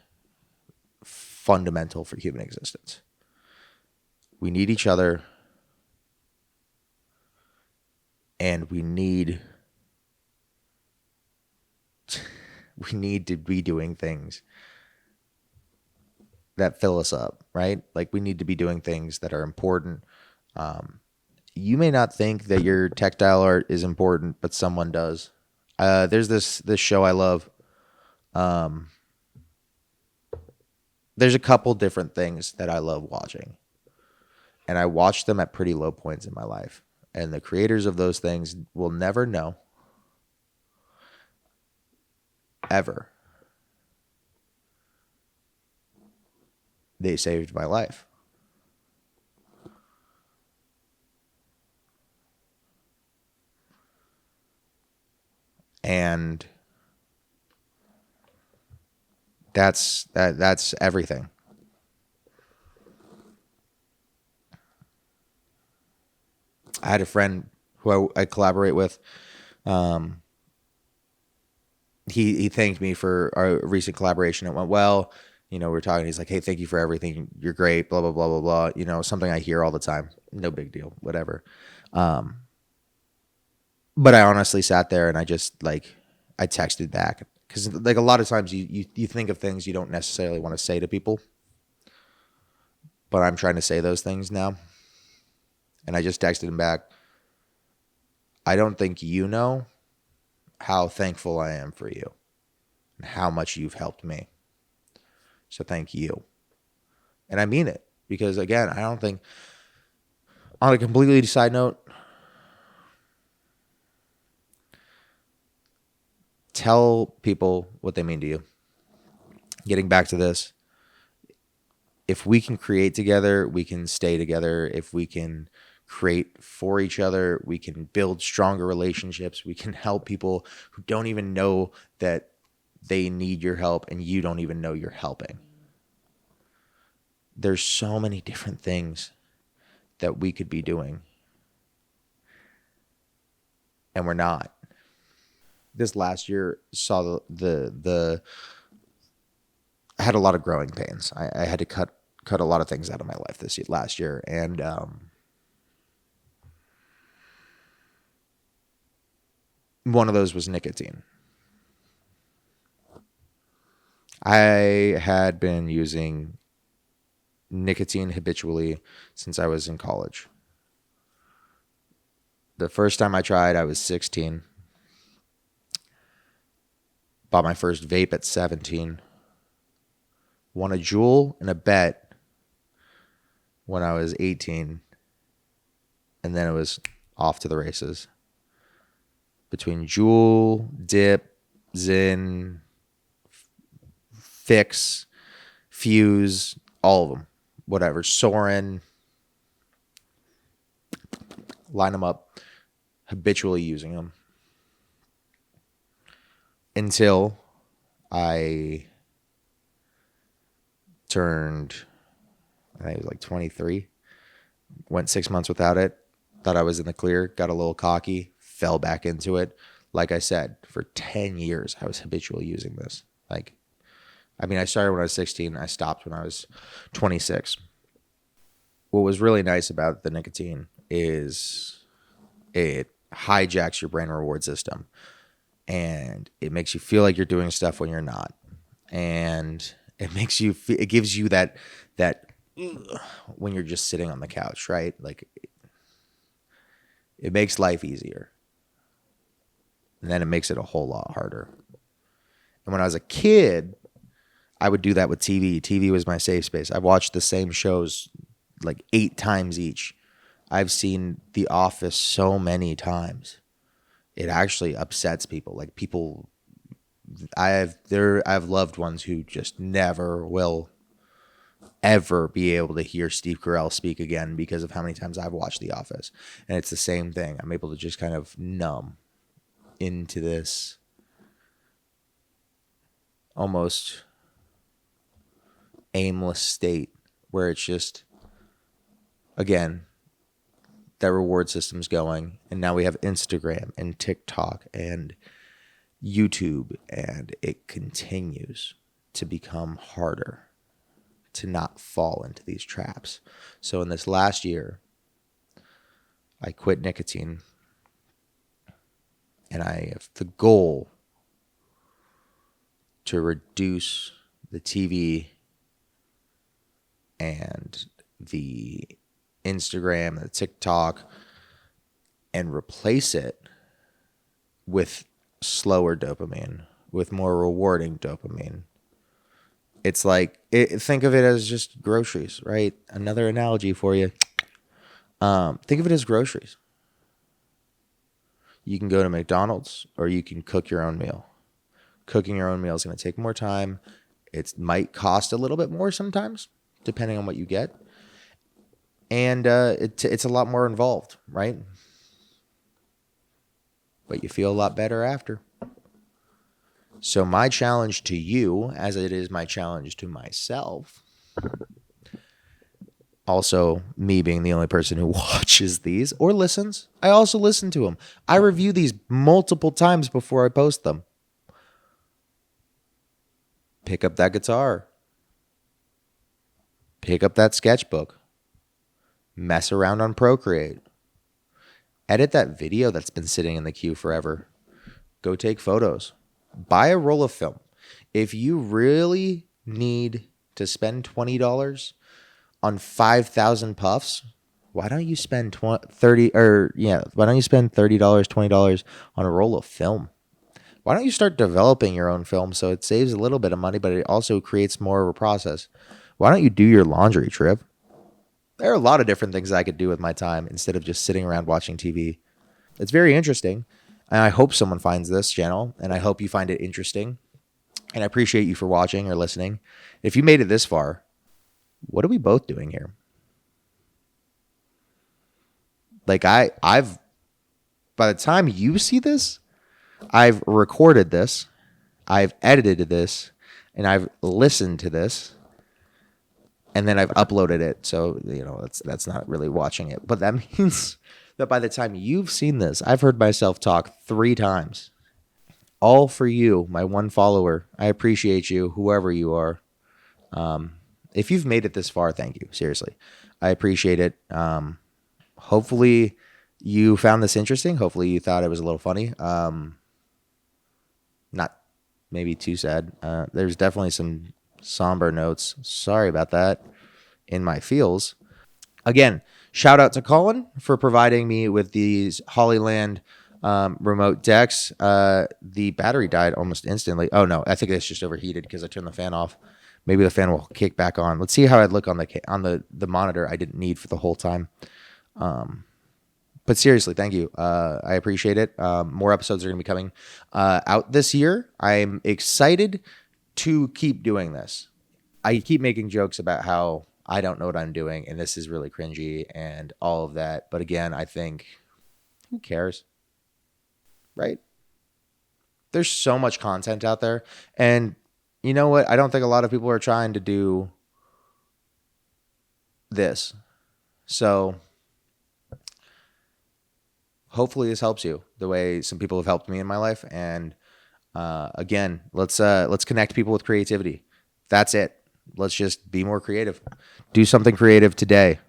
fundamental for human existence. We need each other, and we need to be doing things that fill us up, right? Like we need to be doing things that are important. You may not think that your textile art is important, but someone does. There's this show I love. There's a couple different things that I love watching, and I watch them at pretty low points in my life. And the creators of those things will never know, ever, they saved my life. And that's everything. I had a friend who I collaborate with. He thanked me for our recent collaboration. It went well. we're talking. He's like, hey, thank you for everything. You're great. Blah, blah, blah, blah, blah. Something I hear all the time. No big deal. Whatever. But I honestly sat there and I just I texted back because a lot of times you think of things you don't necessarily want to say to people, but I'm trying to say those things now. And I just texted him back. I don't think you know how thankful I am for you and how much you've helped me. So thank you. And I mean it because, again, I don't think, on a completely side note, tell people what they mean to you. Getting back to this, if we can create together, we can stay together. If we can create for each other, we can build stronger relationships. We can help people who don't even know that they need your help and you don't even know you're helping. There's so many different things that we could be doing, and we're not. This last year saw the I had a lot of growing pains. I had to cut a lot of things out of my life last year, and one of those was nicotine. I had been using nicotine habitually since I was in college. The first time I tried, I was 16. Bought my first vape at 17. Won a Juul and a bet when I was 18. And then it was off to the races. Between Juul, Dip, Zyn, Fix, Fuse, all of them. Whatever. Soren. Line them up. Habitually using them. Until I turned, I think it was 23. Went 6 months without it. Thought I was in the clear. Got a little cocky. Fell back into it. Like I said, for 10 years, I was habitually using this. I started when I was 16. I stopped when I was 26. What was really nice about the nicotine is it hijacks your brain reward system. And it makes you feel like you're doing stuff when you're not. And it gives you that when you're just sitting on the couch, right? It makes life easier. And then it makes it a whole lot harder. And when I was a kid, I would do that with TV. TV was my safe space. I watched the same shows 8 times each. I've seen The Office so many times. It actually upsets people. I have loved ones who just never will ever be able to hear Steve Carell speak again because of how many times I've watched The Office. And it's the same thing. I'm able to just kind of numb into this almost aimless state where it's just, again, that reward system's going, and now we have Instagram and TikTok and YouTube, and it continues to become harder to not fall into these traps. So in this last year, I quit nicotine, and I have the goal to reduce the TV and the Instagram, the TikTok, and replace it with slower dopamine, with more rewarding dopamine. It's think of it as just groceries, right? Another analogy for you. Think of it as groceries. You can go to McDonald's or you can cook your own meal. Cooking your own meal is going to take more time. It might cost a little bit more sometimes, depending on what you get. And it's a lot more involved, right? But you feel a lot better after. So my challenge to you, as it is my challenge to myself, also me being the only person who watches these or listens, I also listen to them. I review these multiple times before I post them. Pick up that guitar. Pick up that sketchbook. Mess around on Procreate. Edit that video that's been sitting in the queue forever. Go take photos. Buy a roll of film. If you really need to spend $20 on 5,000 puffs, why don't you spend why don't you spend $30, $20 on a roll of film? Why don't you start developing your own film so it saves a little bit of money, but it also creates more of a process? Why don't you do your laundry, Tripp? There are a lot of different things I could do with my time instead of just sitting around watching TV. It's very interesting, and I hope someone finds this channel, and I hope you find it interesting. And I appreciate you for watching or listening. If you made it this far, what are we both doing here? Like I've by the time you see this, I've recorded this, I've edited this, and I've listened to this, and then I've uploaded it. So, that's not really watching it. But that means that by the time you've seen this, I've heard myself talk 3 times. All for you, my one follower. I appreciate you, whoever you are. If you've made it this far, thank you. Seriously. I appreciate it. Hopefully you found this interesting. Hopefully you thought it was a little funny. Not maybe too sad. There's definitely some somber notes. Sorry about that in my feels. Again, shout out to Colin for providing me with these Hollyland remote decks. The battery died almost instantly. Oh no, I think it's just overheated because I turned the fan off. Maybe the fan will kick back on. Let's see how I'd look on the monitor I didn't need for the whole time. But seriously, thank you. I appreciate it. More episodes are going to be coming out this year. I'm excited to keep doing this. I keep making jokes about how I don't know what I'm doing, and this is really cringy and all of that. But again, I think, who cares? Right? There's so much content out there. And you know what? I don't think a lot of people are trying to do this. So hopefully this helps you the way some people have helped me in my life. And again, let's connect people with creativity. That's it. Let's just be more creative. Do something creative today.